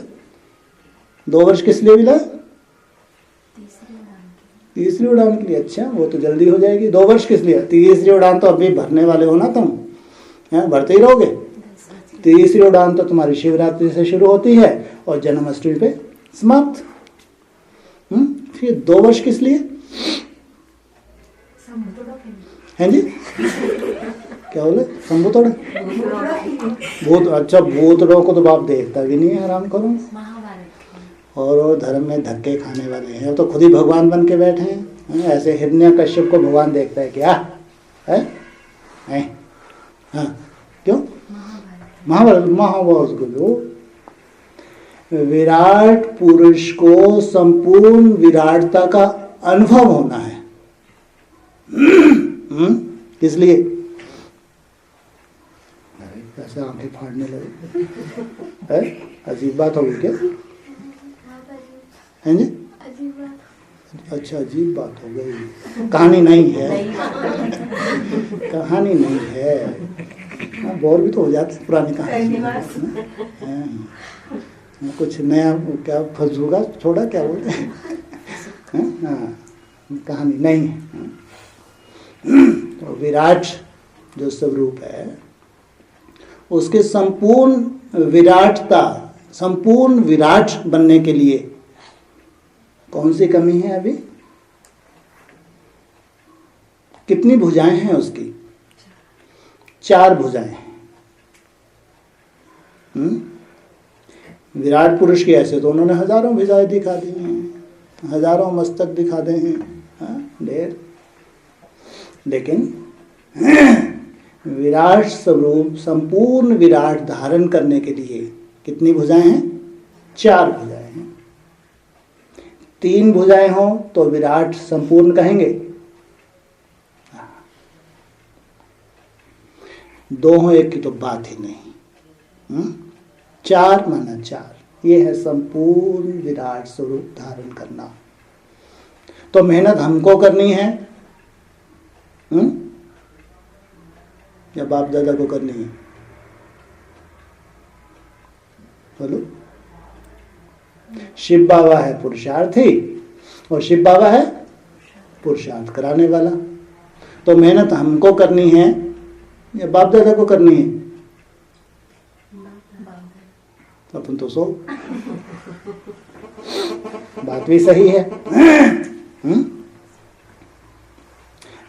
2 वर्ष किस लिए मिला? तीसरी उड़ान के लिए। अच्छा, वो तो जल्दी हो जाएगी। 2 वर्ष किस लिए? तीसरी उड़ान तो अभी भरने वाले हो ना तुम, भरते ही रहोगे। तीसरी उड़ान तो तुम्हारी शिवरात्रि से शुरू होती है और जन्माष्टमी पे समाप्त। फिर 2 वर्ष किस लिए हैं जी? क्या बोले? शंभुतोड़ भूत। अच्छा, भूतड़ों को तो बाप देखता भी नहीं है, आराम करो। और वो धर्म में धक्के खाने वाले हैं, तो खुद ही भगवान बन के बैठे हैं। ऐसे हिरण्यकश्यप को भगवान देखता है क्या? है? हाँ, क्यों? महाभारत को जो विराट पुरुष को संपूर्ण विराटता का अनुभव होना है। किस लिए? ऐसे आंखें फाड़ने लगे है? अजीब बात होगी क्या? है जी? अच्छा, अजीब बात हो गई। कहानी नहीं है, कहानी नहीं है। बोर भी तो हो जाती पुरानी कहानी। कुछ नया क्या फजूगा छोड़ा, क्या बोलते हैं? कहानी नहीं है। तो विराट जो स्वरूप है, उसके संपूर्ण विराटता, संपूर्ण विराट बनने के लिए कौन सी कमी है अभी? कितनी भुजाएं हैं उसकी? 4 भुजाएं हैं। विराट पुरुष की ऐसे तो उन्होंने हजारों भुजाएं दिखा दी हैं, हजारों मस्तक दिखा दे हैं, ढेर। लेकिन विराट स्वरूप, संपूर्ण विराट धारण करने के लिए कितनी भुजाएं हैं? 4 भुजाएं हैं। 3 भुजाएं हो तो विराट संपूर्ण कहेंगे, 2 हो 1 की तो बात ही नहीं। 4 माना 4, ये है संपूर्ण विराट स्वरूप धारण करना। तो मेहनत हमको करनी है या बाप दादा को करनी है? बोलो। शिव बाबा है पुरुषार्थी और शिव बाबा है पुरुषार्थ कराने वाला। तो मेहनत हमको करनी है या बाप दादा को करनी है? अपन तो सो। बात भी सही है।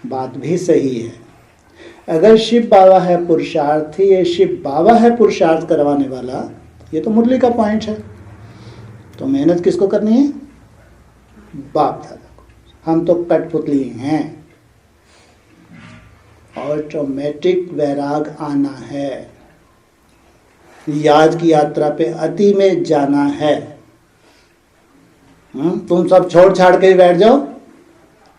बात भी सही है। अगर शिव बाबा है पुरुषार्थी, ये शिव बाबा है पुरुषार्थ करवाने वाला, ये तो मुरली का पॉइंट है। तो मेहनत किसको करनी है? बाप दादा को। हम तो कठपुतली हैं। ऑटोमेटिक वैराग आना है, याद की यात्रा पे अति में जाना है। तुम सब छोड़ छाड़ के बैठ जाओ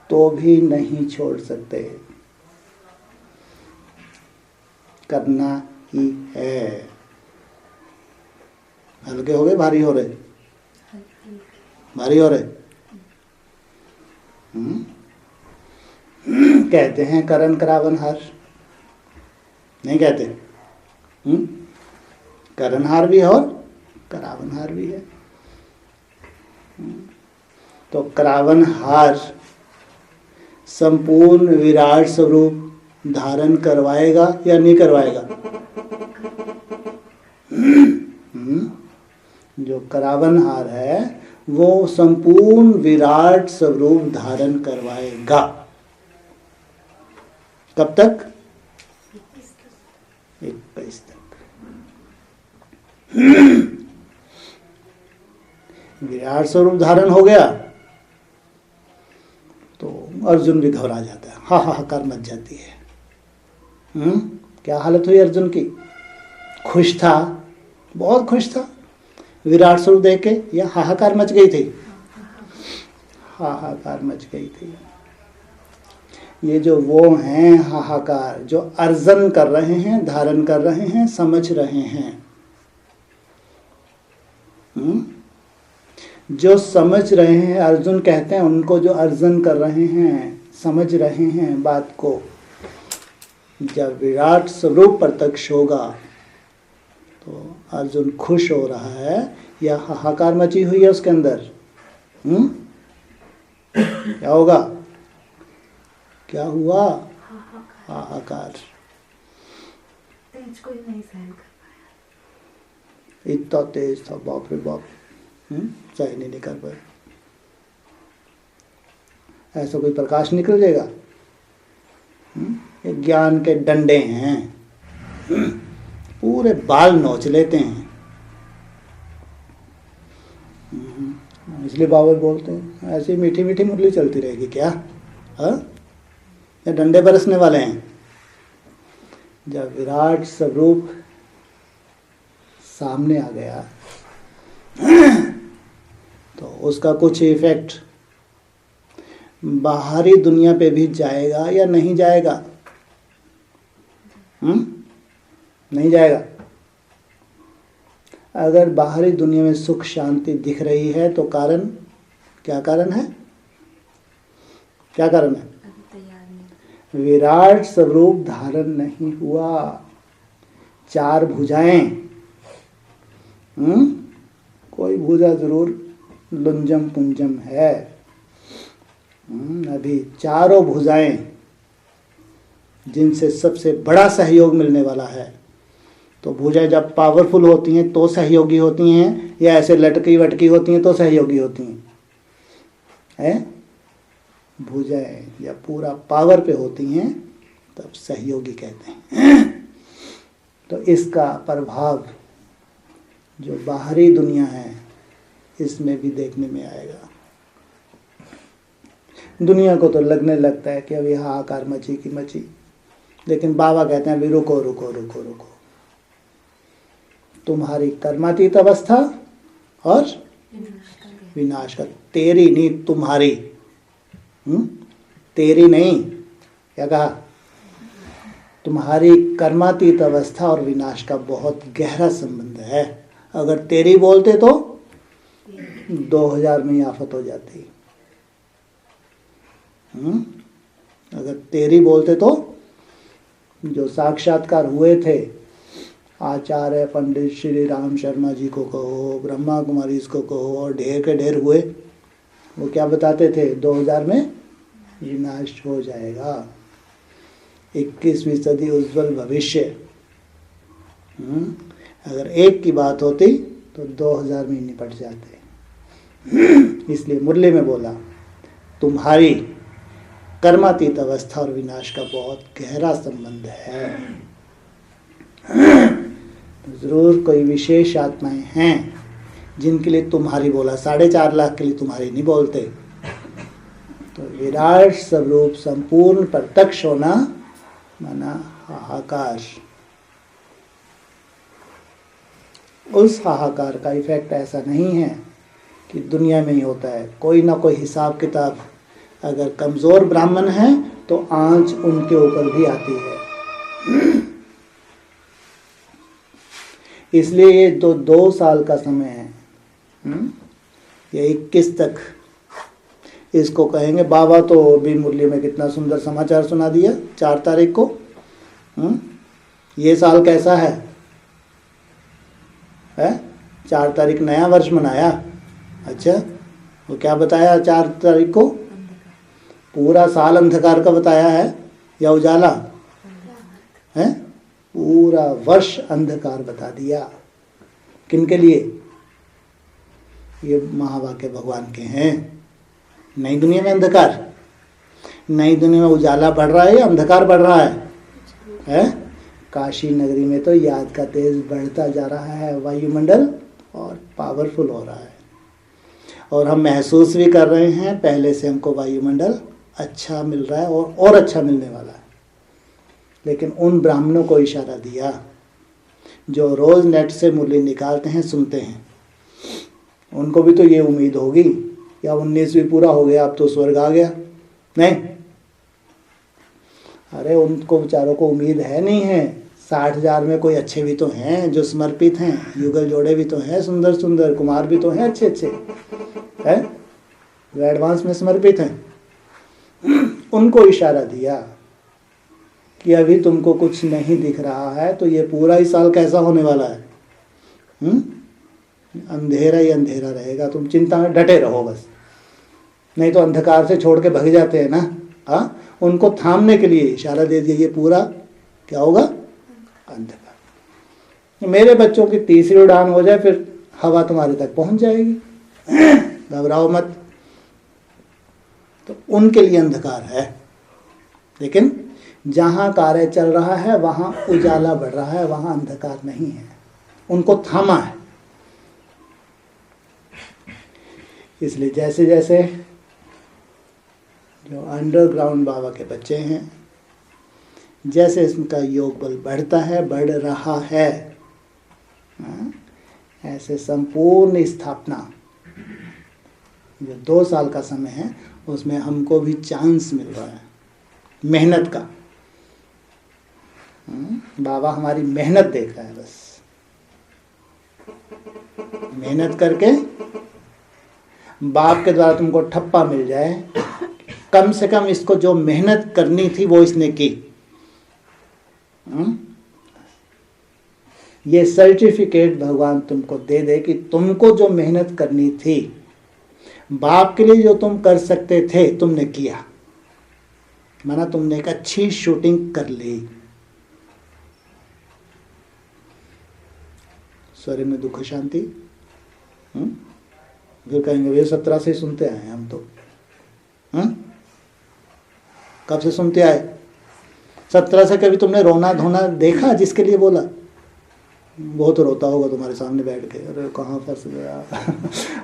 तो भी नहीं छोड़ सकते, करना ही है। हल्के हो गए, भारी हो रहे? भारी हो रहे? कहते हैं करण करावन हार, नहीं कहते? करण हार भी है और करावन हार भी है। तो करावन हार संपूर्ण विराट स्वरूप धारण करवाएगा या नहीं करवाएगा? जो करावन हार है वो संपूर्ण विराट स्वरूप धारण करवाएगा। कब तक? 21 तक। विराट स्वरूप धारण हो गया तो अर्जुन भी घबरा जाता है, हाहाकार मच जाती है। क्या हालत हुई अर्जुन की? खुश था, बहुत खुश था विराट स्वरूप देख के, या हाहाकार मच गई थी? हाहाकार मच गई थी। ये जो वो हैं हाहाकार, जो अर्जन कर रहे हैं, धारण कर रहे हैं, समझ रहे हैं। जो समझ रहे हैं, अर्जुन कहते हैं उनको, जो अर्जन कर रहे हैं, समझ रहे हैं बात को, जब विराट स्वरूप प्रत्यक्ष होगा तो अर्जुन खुश हो रहा है या हाहाकार मची हुई है उसके अंदर? क्या होगा? क्या हुआ? हाहाकार। तेज कोई नहीं सहन कर पाया। इतना तेज था, बाप रे बाप, सहन नहीं कर पाए। ऐसा कोई प्रकाश निकल जाएगा? ये ज्ञान के डंडे हैं, पूरे बाल नोच लेते हैं। इसलिए बाबा बोलते हैं ऐसी मीठी मीठी मुरली चलती रहेगी क्या? या डंडे बरसने वाले हैं? जब विराट स्वरूप सामने आ गया तो उसका कुछ इफेक्ट बाहरी दुनिया पे भी जाएगा या नहीं जाएगा? नहीं जाएगा। अगर बाहरी दुनिया में सुख शांति दिख रही है तो कारण क्या? कारण है क्या? कारण है विराट स्वरूप धारण नहीं हुआ। चार भुजाएं, कोई भुजा जरूर लुंजम पुंजम है। अभी चारों भुजाएं जिनसे सबसे बड़ा सहयोग मिलने वाला है। तो भुजाएं जब पावरफुल होती हैं तो सहयोगी होती हैं, या ऐसे लटकी वटकी होती हैं तो सहयोगी होती हैं? भुजाएं जब पूरा पावर पे होती हैं तब सहयोगी कहते हैं। तो इसका प्रभाव जो बाहरी दुनिया है इसमें भी देखने में आएगा। दुनिया को तो लगने लगता है कि अभी हाहाकार मची की मची, लेकिन बाबा कहते हैं अभी रुको रुको रुको रुको। तुम्हारी कर्मातीत अवस्था और विनाश का, तेरी नहीं तुम्हारी, तेरी नहीं, क्या कहा? तुम्हारी कर्मातीत अवस्था और विनाश का बहुत गहरा संबंध है। अगर तेरी बोलते तो 2000 में ही आफत हो जाती। अगर तेरी बोलते तो जो साक्षात्कार हुए थे, आचार्य पंडित श्री राम शर्मा जी को कहो, ब्रह्मा कुमारी इसको कहो, और ढेर के ढेर हुए, वो क्या बताते थे? 2000 में विनाश हो जाएगा, 21वीं सदी उज्जवल भविष्य। अगर एक की बात होती तो 2000 में निपट जाते। इसलिए मुरली में बोला तुम्हारी कर्मातीत अवस्था और विनाश का बहुत गहरा संबंध है। तो जरूर कोई विशेष आत्माएं हैं जिनके लिए तुम्हारी बोला, 4.5 लाख के लिए तुम्हारी नहीं बोलते। तो विराट स्वरूप संपूर्ण प्रत्यक्ष होना माना हाहाकार। उस हाहाकार का इफेक्ट ऐसा नहीं है कि दुनिया में ही होता है। कोई ना कोई हिसाब किताब, अगर कमजोर ब्राह्मण है तो आंच उनके ऊपर भी आती है। इसलिए ये 2 साल का समय है, ये 21 तक इसको कहेंगे। बाबा तो भी मुरली में कितना सुंदर समाचार सुना दिया 4 तारीख को। ये साल कैसा है? 4 तारीख नया वर्ष मनाया। अच्छा, वो क्या बताया 4 तारीख को? पूरा साल अंधकार का बताया है या उजाला है? पूरा वर्ष अंधकार बता दिया। किनके लिए? ये महावाक्य भगवान के हैं। नई दुनिया में अंधकार, नई दुनिया में उजाला बढ़ रहा है या अंधकार बढ़ रहा है? काशी नगरी में तो याद का तेज बढ़ता जा रहा है, वायुमंडल और पावरफुल हो रहा है। और हम महसूस भी कर रहे हैं, पहले से हमको वायुमंडल अच्छा मिल रहा है और अच्छा मिलने वाला है। लेकिन उन ब्राह्मणों को इशारा दिया जो रोज नेट से मुरली निकालते हैं, सुनते हैं, उनको भी तो ये उम्मीद होगी या 19वीं पूरा हो गया अब तो स्वर्ग आ गया। नहीं, अरे उनको बेचारों को उम्मीद है नहीं है। 60,000 में कोई अच्छे भी तो हैं जो समर्पित हैं, युगल जोड़े भी तो हैं, सुंदर सुंदर कुमार भी तो हैं, अच्छे अच्छे हैं जो एडवांस में समर्पित हैं। उनको इशारा दिया कि अभी तुमको कुछ नहीं दिख रहा है तो ये पूरा ही साल कैसा होने वाला है? अंधेरा ही अंधेरा रहेगा। तुम चिंता में डटे रहो बस, नहीं तो अंधकार से छोड़ के भग जाते हैं ना। उनको थामने के लिए इशारा दे दिया, ये पूरा क्या होगा? अंधकार। मेरे बच्चों की तीसरी उड़ान हो जाए फिर हवा तुम्हारे तक पहुंच जाएगी, घबराओ मत। तो उनके लिए अंधकार है, लेकिन जहां कार्य चल रहा है वहां उजाला बढ़ रहा है, वहां अंधकार नहीं है। उनको थामा है। इसलिए जैसे जैसे जो अंडरग्राउंड बाबा के बच्चे हैं, जैसे इसका योग बल बढ़ता है, बढ़ रहा है, ऐसे संपूर्ण स्थापना जो 2 साल का समय है उसमें हमको भी चांस मिल रहा है मेहनत का। बाबा हमारी मेहनत देख रहा है, बस मेहनत करके बाप के द्वारा तुमको ठप्पा मिल जाए, कम से कम इसको जो मेहनत करनी थी वो इसने की। ये सर्टिफिकेट भगवान तुमको दे दे कि तुमको जो मेहनत करनी थी, बाप के लिए जो तुम कर सकते थे तुमने किया, माना तुमने एक अच्छी शूटिंग कर ली। स्वर्ग में दुख शांति। फिर कहेंगे वे 17 से सुनते आए हम तो। कब से सुनते आए? 17 से कभी तुमने रोना धोना देखा जिसके लिए बोला? बहुत रोता होगा तुम्हारे सामने बैठ के, अरे कहाँ फंस गया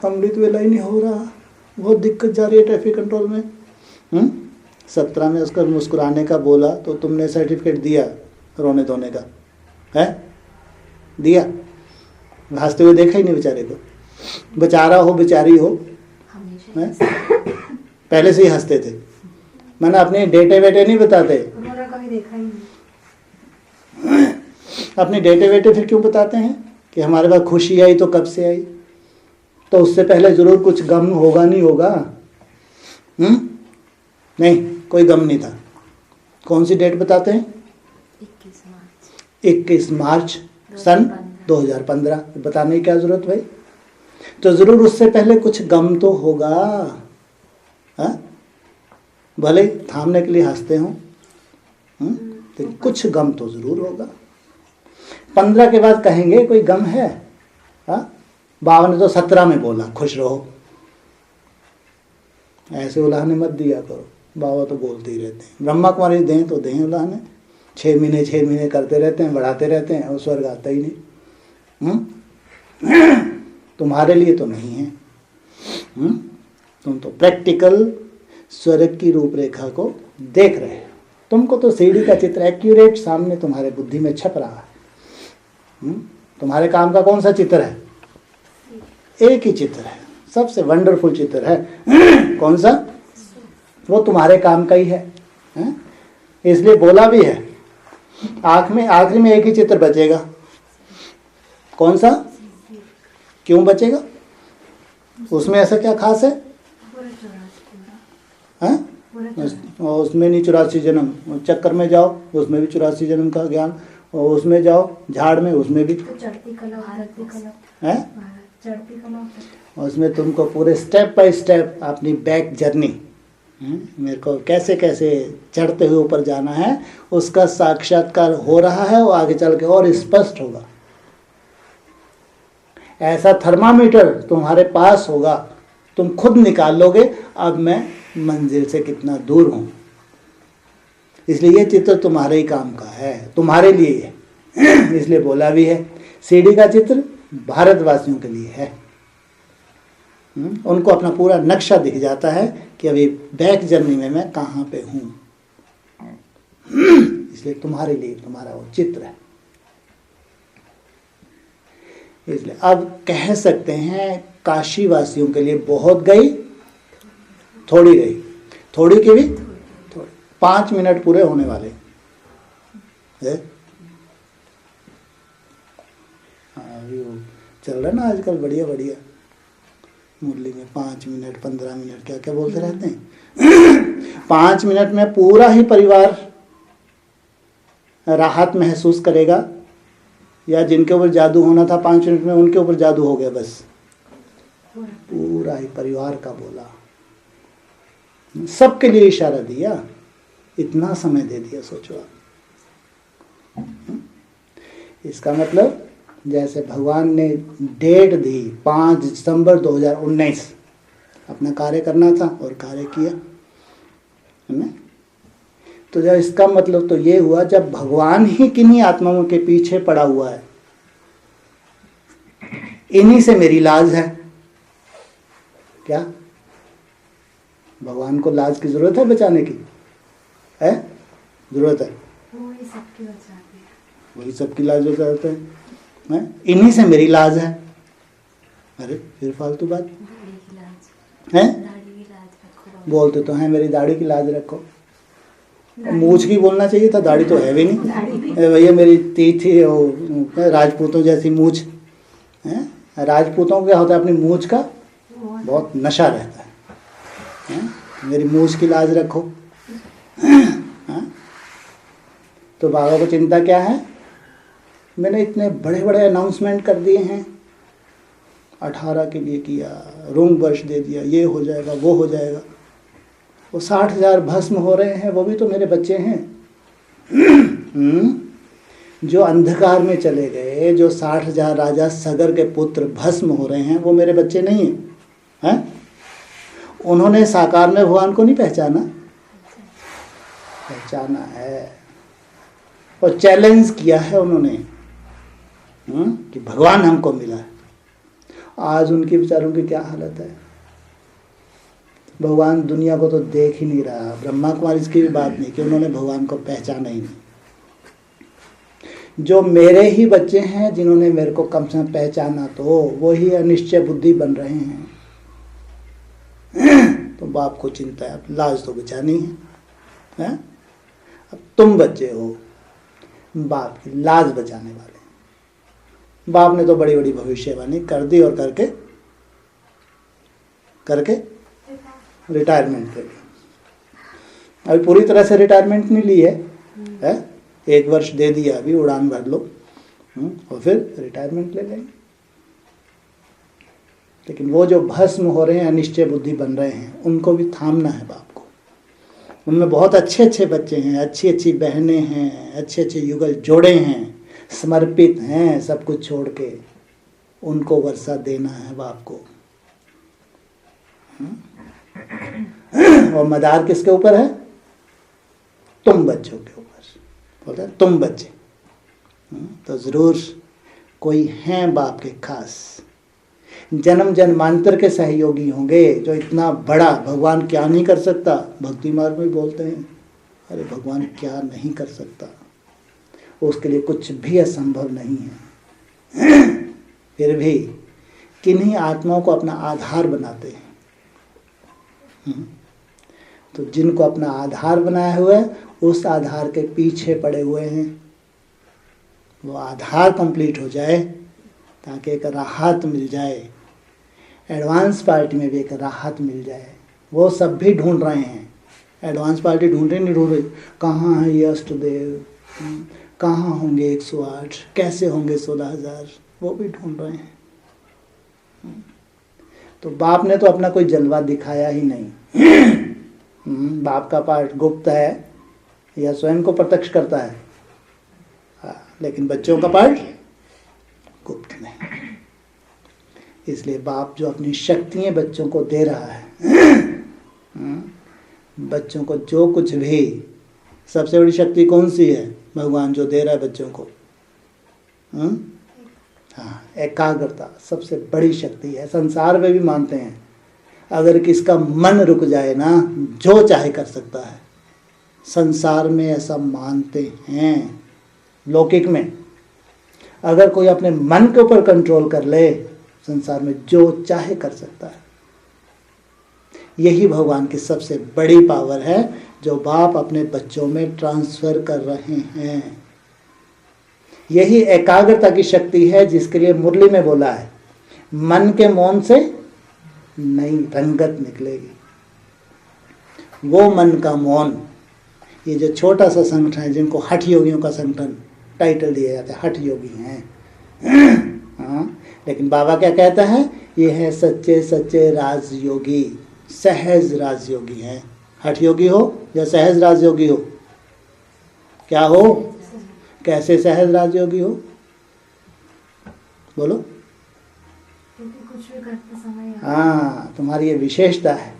अमृत वेला ही नहीं हो रहा, बहुत दिक्कत जा रही है ट्रैफिक कंट्रोल में। 17 में उसका मुस्कुराने का बोला तो तुमने सर्टिफिकेट दिया रोने धोने का? है दिया? हंसते हुए देखा ही नहीं बेचारे को। बेचारा हो बेचारी हो, पहले से ही हंसते थे। मैंने अपने डेटे वेटे नहीं बताते, कभी देखा ही नहीं। अपने डेटे वेटे फिर क्यों बताते हैं कि हमारे पास खुशी आई तो कब से आई? तो उससे पहले जरूर कुछ गम होगा नहीं होगा? नहीं, कोई गम नहीं था। कौन सी डेट बताते हैं? 21 मार्च सन 2015। बताने की क्या जरूरत भाई? तो जरूर उससे पहले कुछ गम तो होगा। भले थामने के लिए हंसते हो, तो कुछ गम तो जरूर होगा। 15 के बाद कहेंगे कोई गम है? बाबा ने तो 17 में बोला खुश रहो, ऐसे उलाहने मत दिया करो। बाबा तो बोलते ही रहते हैं, ब्रह्मा कुमारी दें तो दें उलाहने, 6 महीने करते रहते हैं, बढ़ाते रहते हैं और स्वर्ग आता ही नहीं। तुम्हारे लिए तो नहीं है। तुम तो प्रैक्टिकल स्वर्ग की रूपरेखा को देख रहे हो। तुमको तो सीढ़ी का चित्र एक्यूरेट सामने तुम्हारे बुद्धि में छप रहा है। तुम्हारे काम का कौन सा चित्र है? एक ही चित्र है, सबसे वंडरफुल चित्र है। कौन सा? वो तुम्हारे काम का ही है, इसलिए बोला भी है आखिरी में एक ही चित्र बचेगा। कौन सा? क्यों बचेगा? उसमें ऐसा क्या खास है? उसमें नहीं 84 जन्म, चक्कर में जाओ उसमें भी 84 जन्म का ज्ञान, और उसमें जाओ झाड़ में उसमें भी है। उसमें तुमको पूरे स्टेप बाय स्टेप अपनी बैक जर्नी, मेरे को कैसे कैसे चढ़ते हुए ऊपर जाना है उसका साक्षात्कार हो रहा है, वो आगे चल के और स्पष्ट होगा। ऐसा थर्मामीटर तुम्हारे पास होगा, तुम खुद निकाल लोगे अब मैं मंजिल से कितना दूर हूं। इसलिए ये चित्र तुम्हारे ही काम का है, तुम्हारे लिए है। इसलिए बोला भी है सीढ़ी का चित्र भारतवासियों के लिए है। उनको अपना पूरा नक्शा दिख जाता है कि अभी बैक जर्नी में मैं कहाँ पे हूँ। इसलिए तुम्हारे लिए तुम्हारा वो चित्र है। इसलिए अब कह सकते हैं काशी वासियों के लिए बहुत गई थोड़ी रही, थोड़ी की भी थोड़ी। 5 मिनट पूरे होने वाले है। अभी वो चल रहा है ना आजकल बढ़िया बढ़िया मुरली में 5 मिनट 15 मिनट क्या क्या बोलते रहते हैं। 5 मिनट में पूरा ही परिवार राहत महसूस करेगा, या जिनके ऊपर जादू होना था 5 मिनट में उनके ऊपर जादू हो गया। बस पूरा ही परिवार का बोला, सबके लिए इशारा दिया, इतना समय दे दिया। सोचो आप, इसका मतलब जैसे भगवान ने डेट दी 5 दिसंबर 2019 अपना कार्य करना था और कार्य किया, है ना। तो जब इसका मतलब तो ये हुआ जब भगवान ही किन्हीं आत्माओं के पीछे पड़ा हुआ है, इन्हीं से मेरी लाज है। क्या भगवान को लाज की जरूरत है बचाने की? है जरूरत है? वही सबकी लाज हो जाते हैं। इन्हीं से मेरी लाज है। अरे फिर फालतू बात है। बोलते तो हैं मेरी दाढ़ी की लाज रखो, मूछ की बोलना चाहिए था, दाढ़ी तो है भी नहीं। भैया मेरी थी वो राजपूतों जैसी मूछ है। राजपूतों को क्या होता है अपनी मूछ का बहुत नशा रहता है। मेरी मूछ की लाज रखो। तो बाबा को चिंता क्या है? मैंने इतने बड़े बड़े अनाउंसमेंट कर दिए हैं, 18 के लिए किया, रूम वर्ष दे दिया, ये हो जाएगा वो हो जाएगा। वो 60,000 भस्म हो रहे हैं, वो भी तो मेरे बच्चे हैं। जो अंधकार में चले गए, जो 60,000 राजा सगर के पुत्र भस्म हो रहे हैं, वो मेरे बच्चे नहीं हैं। उन्होंने साकार में भगवान को नहीं पहचाना, पहचाना है और चैलेंज किया है उन्होंने कि भगवान हमको मिला है। आज उनके विचारों की क्या हालत है? भगवान दुनिया को तो देख ही नहीं रहा। ब्रह्मा कुमारी इसकी भी बात नहीं कि उन्होंने भगवान को पहचाना ही नहीं। जो मेरे ही बच्चे हैं जिन्होंने मेरे को कम से कम पहचाना, तो वही अनिश्चय बुद्धि बन रहे हैं। तो बाप को चिंता है, अब लाज तो बचानी है। अब तुम बच्चे हो बाप की लाज बचाने वाले। बाप ने तो बड़ी बड़ी भविष्यवाणी कर दी और करके रिटायरमेंट ले ली। अभी पूरी तरह से रिटायरमेंट नहीं ली है? 1 वर्ष दे दिया, अभी उड़ान भर लो और फिर रिटायरमेंट ले लेंगे। लेकिन वो जो भस्म हो रहे हैं, अनिश्चय बुद्धि बन रहे हैं, उनको भी थामना है बाप को। उनमें बहुत अच्छे अच्छे बच्चे हैं, अच्छी अच्छी बहनें हैं, अच्छे अच्छे युगल जोड़े हैं, समर्पित हैं सब कुछ छोड़ के। उनको वर्षा देना है बाप को। और मदार किसके ऊपर है? तुम बच्चों के ऊपर। बोलते हैं तुम बच्चे। तो जरूर कोई हैं बाप के खास, जन्म जन्मांतर के सहयोगी होंगे, जो इतना बड़ा भगवान क्या नहीं कर सकता। भक्ति मार्ग में बोलते हैं अरे भगवान क्या नहीं कर सकता, उसके लिए कुछ भी असंभव नहीं है। फिर भी किन्हीं आत्माओं को अपना आधार बनाते हैं। तो जिनको अपना आधार बनाया हुआ है, उस आधार के पीछे पड़े हुए हैं। वो आधार कंप्लीट हो जाए ताकि एक राहत मिल जाए, एडवांस पार्टी में भी एक राहत मिल जाए। वो सब भी ढूंढ रहे हैं। एडवांस पार्टी ढूंढ रही, कहाँ है ये अष्टदेव, कहाँ होंगे 108, कैसे होंगे 16,000, वो भी ढूंढ रहे हैं। तो बाप ने तो अपना कोई जलवा दिखाया ही नहीं। बाप का पार्ट गुप्त है या स्वयं को प्रत्यक्ष करता है, लेकिन बच्चों का पार्ट गुप्त नहीं। इसलिए बाप जो अपनी शक्तियां बच्चों को दे रहा है, बच्चों को जो कुछ भी, सबसे बड़ी शक्ति कौन सी है? भगवान जो दे रहा है बच्चों को, हाँ, एकाग्रता सबसे बड़ी शक्ति है। संसार में भी मानते हैं अगर किसका मन रुक जाए ना, जो चाहे कर सकता है। संसार में ऐसा मानते हैं। लौकिक में अगर कोई अपने मन के ऊपर कंट्रोल कर ले, संसार में जो चाहे कर सकता है। यही भगवान की सबसे बड़ी पावर है जो बाप अपने बच्चों में ट्रांसफर कर रहे हैं। यही एकाग्रता की शक्ति है जिसके लिए मुरली में बोला है, मन के मौन से नई रंगत निकलेगी। वो मन का मौन, ये जो छोटा सा संगठन है जिनको हठ योगियों का संगठन टाइटल दिया जाता है, हठ योगी हैं। हाँ, लेकिन बाबा क्या कहता है? ये है सच्चे सच्चे राजयोगी, सहज राजयोगी हैं। हठ योगी हो या सहज राजयोगी हो, क्या हो? कैसे सहज राजयोगी हो? बोलो। कुछ भी करते समय, हाँ, तुम्हारी ये विशेषता है।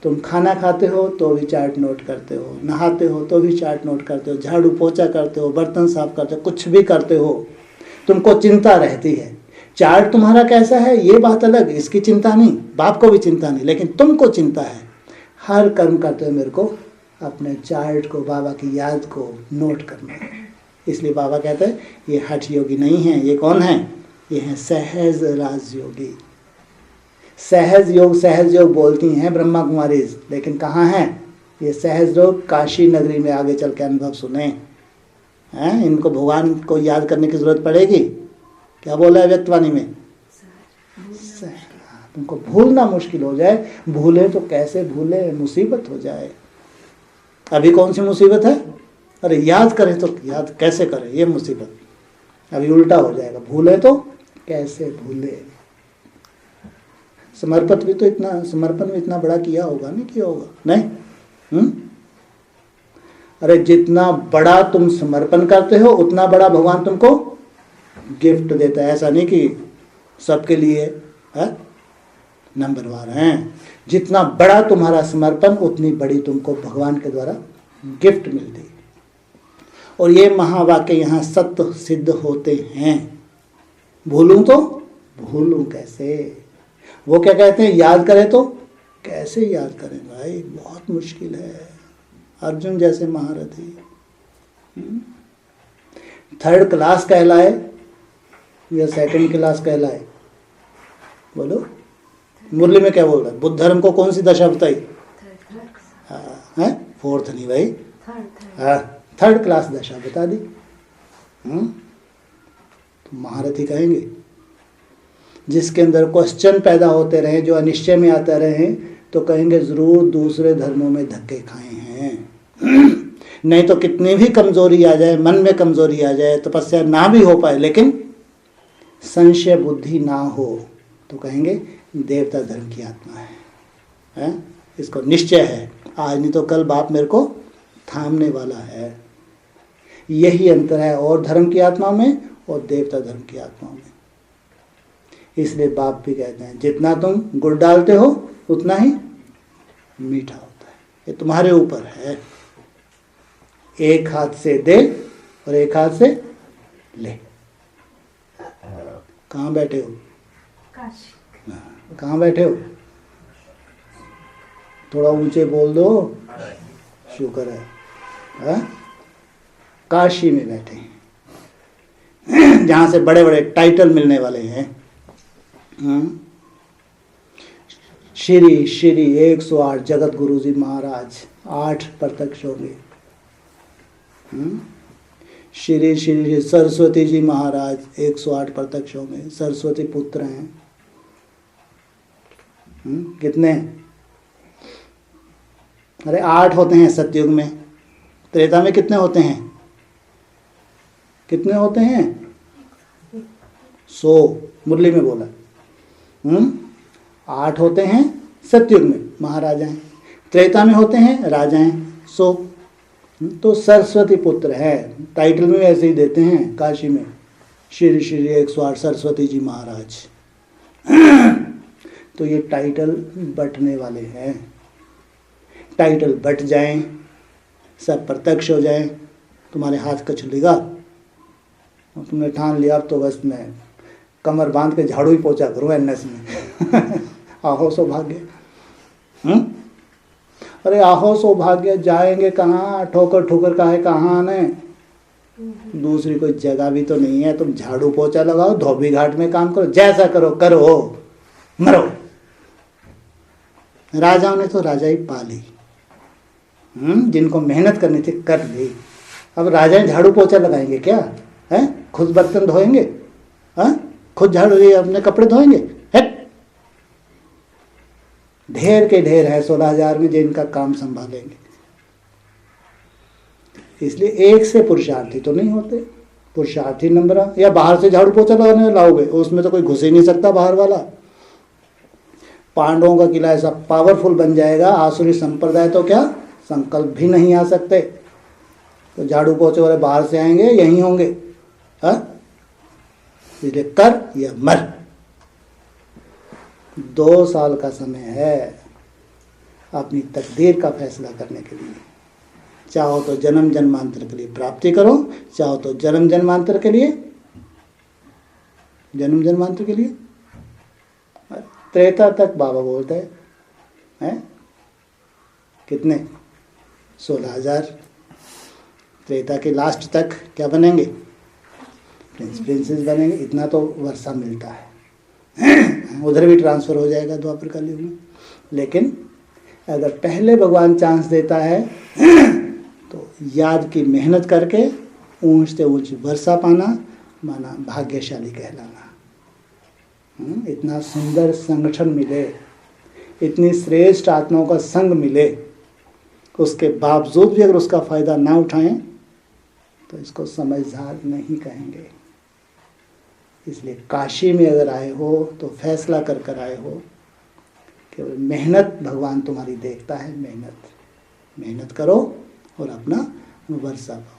तुम खाना खाते हो तो भी चार्ट नोट करते हो, नहाते हो तो भी चार्ट नोट करते हो, झाड़ू पोछा करते हो, बर्तन साफ करते हो, कुछ भी करते हो, तुमको चिंता रहती है। चार्ट तुम्हारा कैसा है ये बात अलग, इसकी चिंता नहीं, बाप को भी चिंता नहीं, लेकिन तुमको चिंता है। हर कर्म करते हो मेरे को अपने चार्ट को, बाबा की याद को नोट करना है। इसलिए बाबा कहते हैं ये हठ योगी नहीं है। ये कौन है? ये है सहज राजयोगी। सहज योग बोलती हैं ब्रह्मा कुमारी, लेकिन कहाँ है ये सहज योग? काशी नगरी में आगे चल के अनुभव सुने हैं। इनको भगवान को याद करने की जरूरत पड़ेगी। क्या बोला है व्यक्तवाणी में? तुमको भूलना मुश्किल हो जाए, भूले तो कैसे भूले, मुसीबत हो जाए। अभी कौन सी मुसीबत है? अरे याद करें तो याद कैसे करें, ये मुसीबत। अभी उल्टा हो जाएगा, भूले तो कैसे भूले। समर्पण भी इतना बड़ा किया होगा, नहीं किया होगा? नहीं। अरे जितना बड़ा तुम समर्पण करते हो उतना बड़ा भगवान तुमको गिफ्ट देता है। ऐसा नहीं कि सबके लिए है नंबरवार हैं। जितना बड़ा तुम्हारा समर्पण उतनी बड़ी तुमको भगवान के द्वारा गिफ्ट मिलती है। और ये महावाक्य यहाँ सत्य सिद्ध होते हैं। भूलूं तो भूलूं कैसे? वो क्या कहते हैं? याद करें तो कैसे याद करें भाई, बहुत मुश्किल है। अर्जुन जैसे महारथी 3rd क्लास कहलाए या 2nd क्लास कहलाए? बोलो। मुरली में क्या बोल रहा है? बुद्ध धर्म को कौन सी दशा बताई? है 4th नहीं भाई, हाँ 3rd क्लास दशा बता दी। तो महारथी कहेंगे जिसके अंदर क्वेश्चन पैदा होते रहे, जो अनिश्चय में आते रहे, तो कहेंगे जरूर दूसरे धर्मों में धक्के खाए हैं। नहीं तो कितनी भी कमजोरी आ जाए, मन में कमजोरी आ जाए, तपस्या ना भी हो पाए, लेकिन संशय बुद्धि ना हो, तो कहेंगे देवता धर्म की आत्मा है। इसको निश्चय है, आज नहीं तो कल बाप मेरे को थामने वाला है। यही अंतर है और धर्म की आत्मा में और देवता धर्म की आत्मा में। इसलिए बाप भी कहते हैं जितना तुम गुड़ डालते हो उतना ही मीठा होता है। ये तुम्हारे ऊपर है, एक हाथ से दे और एक हाथ से ले। कहाँ बैठे हो? काशी। कहाँ बैठे हो? थोड़ा ऊंचे बोल दो। शुक्र है, हाँ? काशी में बैठे हैं, जहां से बड़े बड़े टाइटल मिलने वाले हैं। श्री श्री 108 जगत गुरु जी महाराज 8 प्रत्यक्ष होंगे। श्री श्री सरस्वती जी महाराज 108 प्रत्यक्ष होंगे। सरस्वती पुत्र हैं। कितने? अरे 8 होते हैं सतयुग में। त्रेता में कितने होते हैं? कितने होते हैं? 100। मुरली में बोला 8 होते हैं सतयुग में महाराजाएं, त्रेता में होते हैं राजाएं 100। तो सरस्वती पुत्र है, टाइटल में ऐसे ही देते हैं काशी में, श्री श्री 108 सरस्वती जी महाराज। तो ये टाइटल बंटने वाले हैं। टाइटल बट जाएं, सब प्रत्यक्ष हो जाएं, तुम्हारे हाथ का छुलेगा और तुमने ठान लिया अब तो बस मैं कमर बांध के झाड़ू ही पोछा करूँ एनएस में। आहो सौभाग्य। अरे आहो सौभाग्य, जाएंगे कहाँ? ठोकर ठोकर का है कहाँ आने? दूसरी कोई जगह भी तो नहीं है। तुम झाड़ू पोछा लगाओ, धोबी घाट में काम करो, जैसा करो करो, मरो। राजाओं ने तो राजा ही पाली, जिनको मेहनत करनी थी कर ली। अब राजाएं झाड़ू पोछा लगाएंगे क्या? हैं? खुद बर्तन धोएंगे? खुद झाड़ू अपने कपड़े धोएंगे? है? ढेर के ढेर है 16,000 में जिनका काम संभालेंगे। इसलिए एक से पुरुषार्थी तो नहीं होते। पुरुषार्थी नंबर या बाहर से झाड़ू पोछा लगाने लाओगे, उसमें तो कोई घुस ही नहीं सकता बाहर वाला। पांडवों का किला ऐसा पावरफुल बन जाएगा, आसुरी संप्रदाय तो क्या संकल्प भी नहीं आ सकते। तो झाड़ू पोछे वाले बाहर से आएंगे, यहीं होंगे। इसलिए कर या मर। 2 साल का समय है अपनी तकदीर का फैसला करने के लिए। चाहो तो जन्म जन्मांतर के लिए प्राप्ति करो, चाहो तो जन्म जन्मांतर के लिए त्रेता तक बाबा बोलते हैं कितने? 16,000। त्रेता के लास्ट तक क्या बनेंगे? प्रिंसेस बनेंगे। इतना तो वर्षा मिलता है। उधर भी ट्रांसफर हो जाएगा द्वापर कलयुग में। लेकिन अगर पहले भगवान चांस देता है तो याद की मेहनत करके ऊंच से ऊंच वर्षा पाना माना भाग्यशाली कहलाना। इतना सुंदर संगठन मिले, इतनी श्रेष्ठ आत्माओं का संग मिले, उसके बावजूद भी अगर उसका फायदा ना उठाएं तो इसको समझदार नहीं कहेंगे। इसलिए काशी में अगर आए हो तो फैसला कर कर आए हो, केवल मेहनत भगवान तुम्हारी देखता है। मेहनत करो और अपना वर्षा पाओ।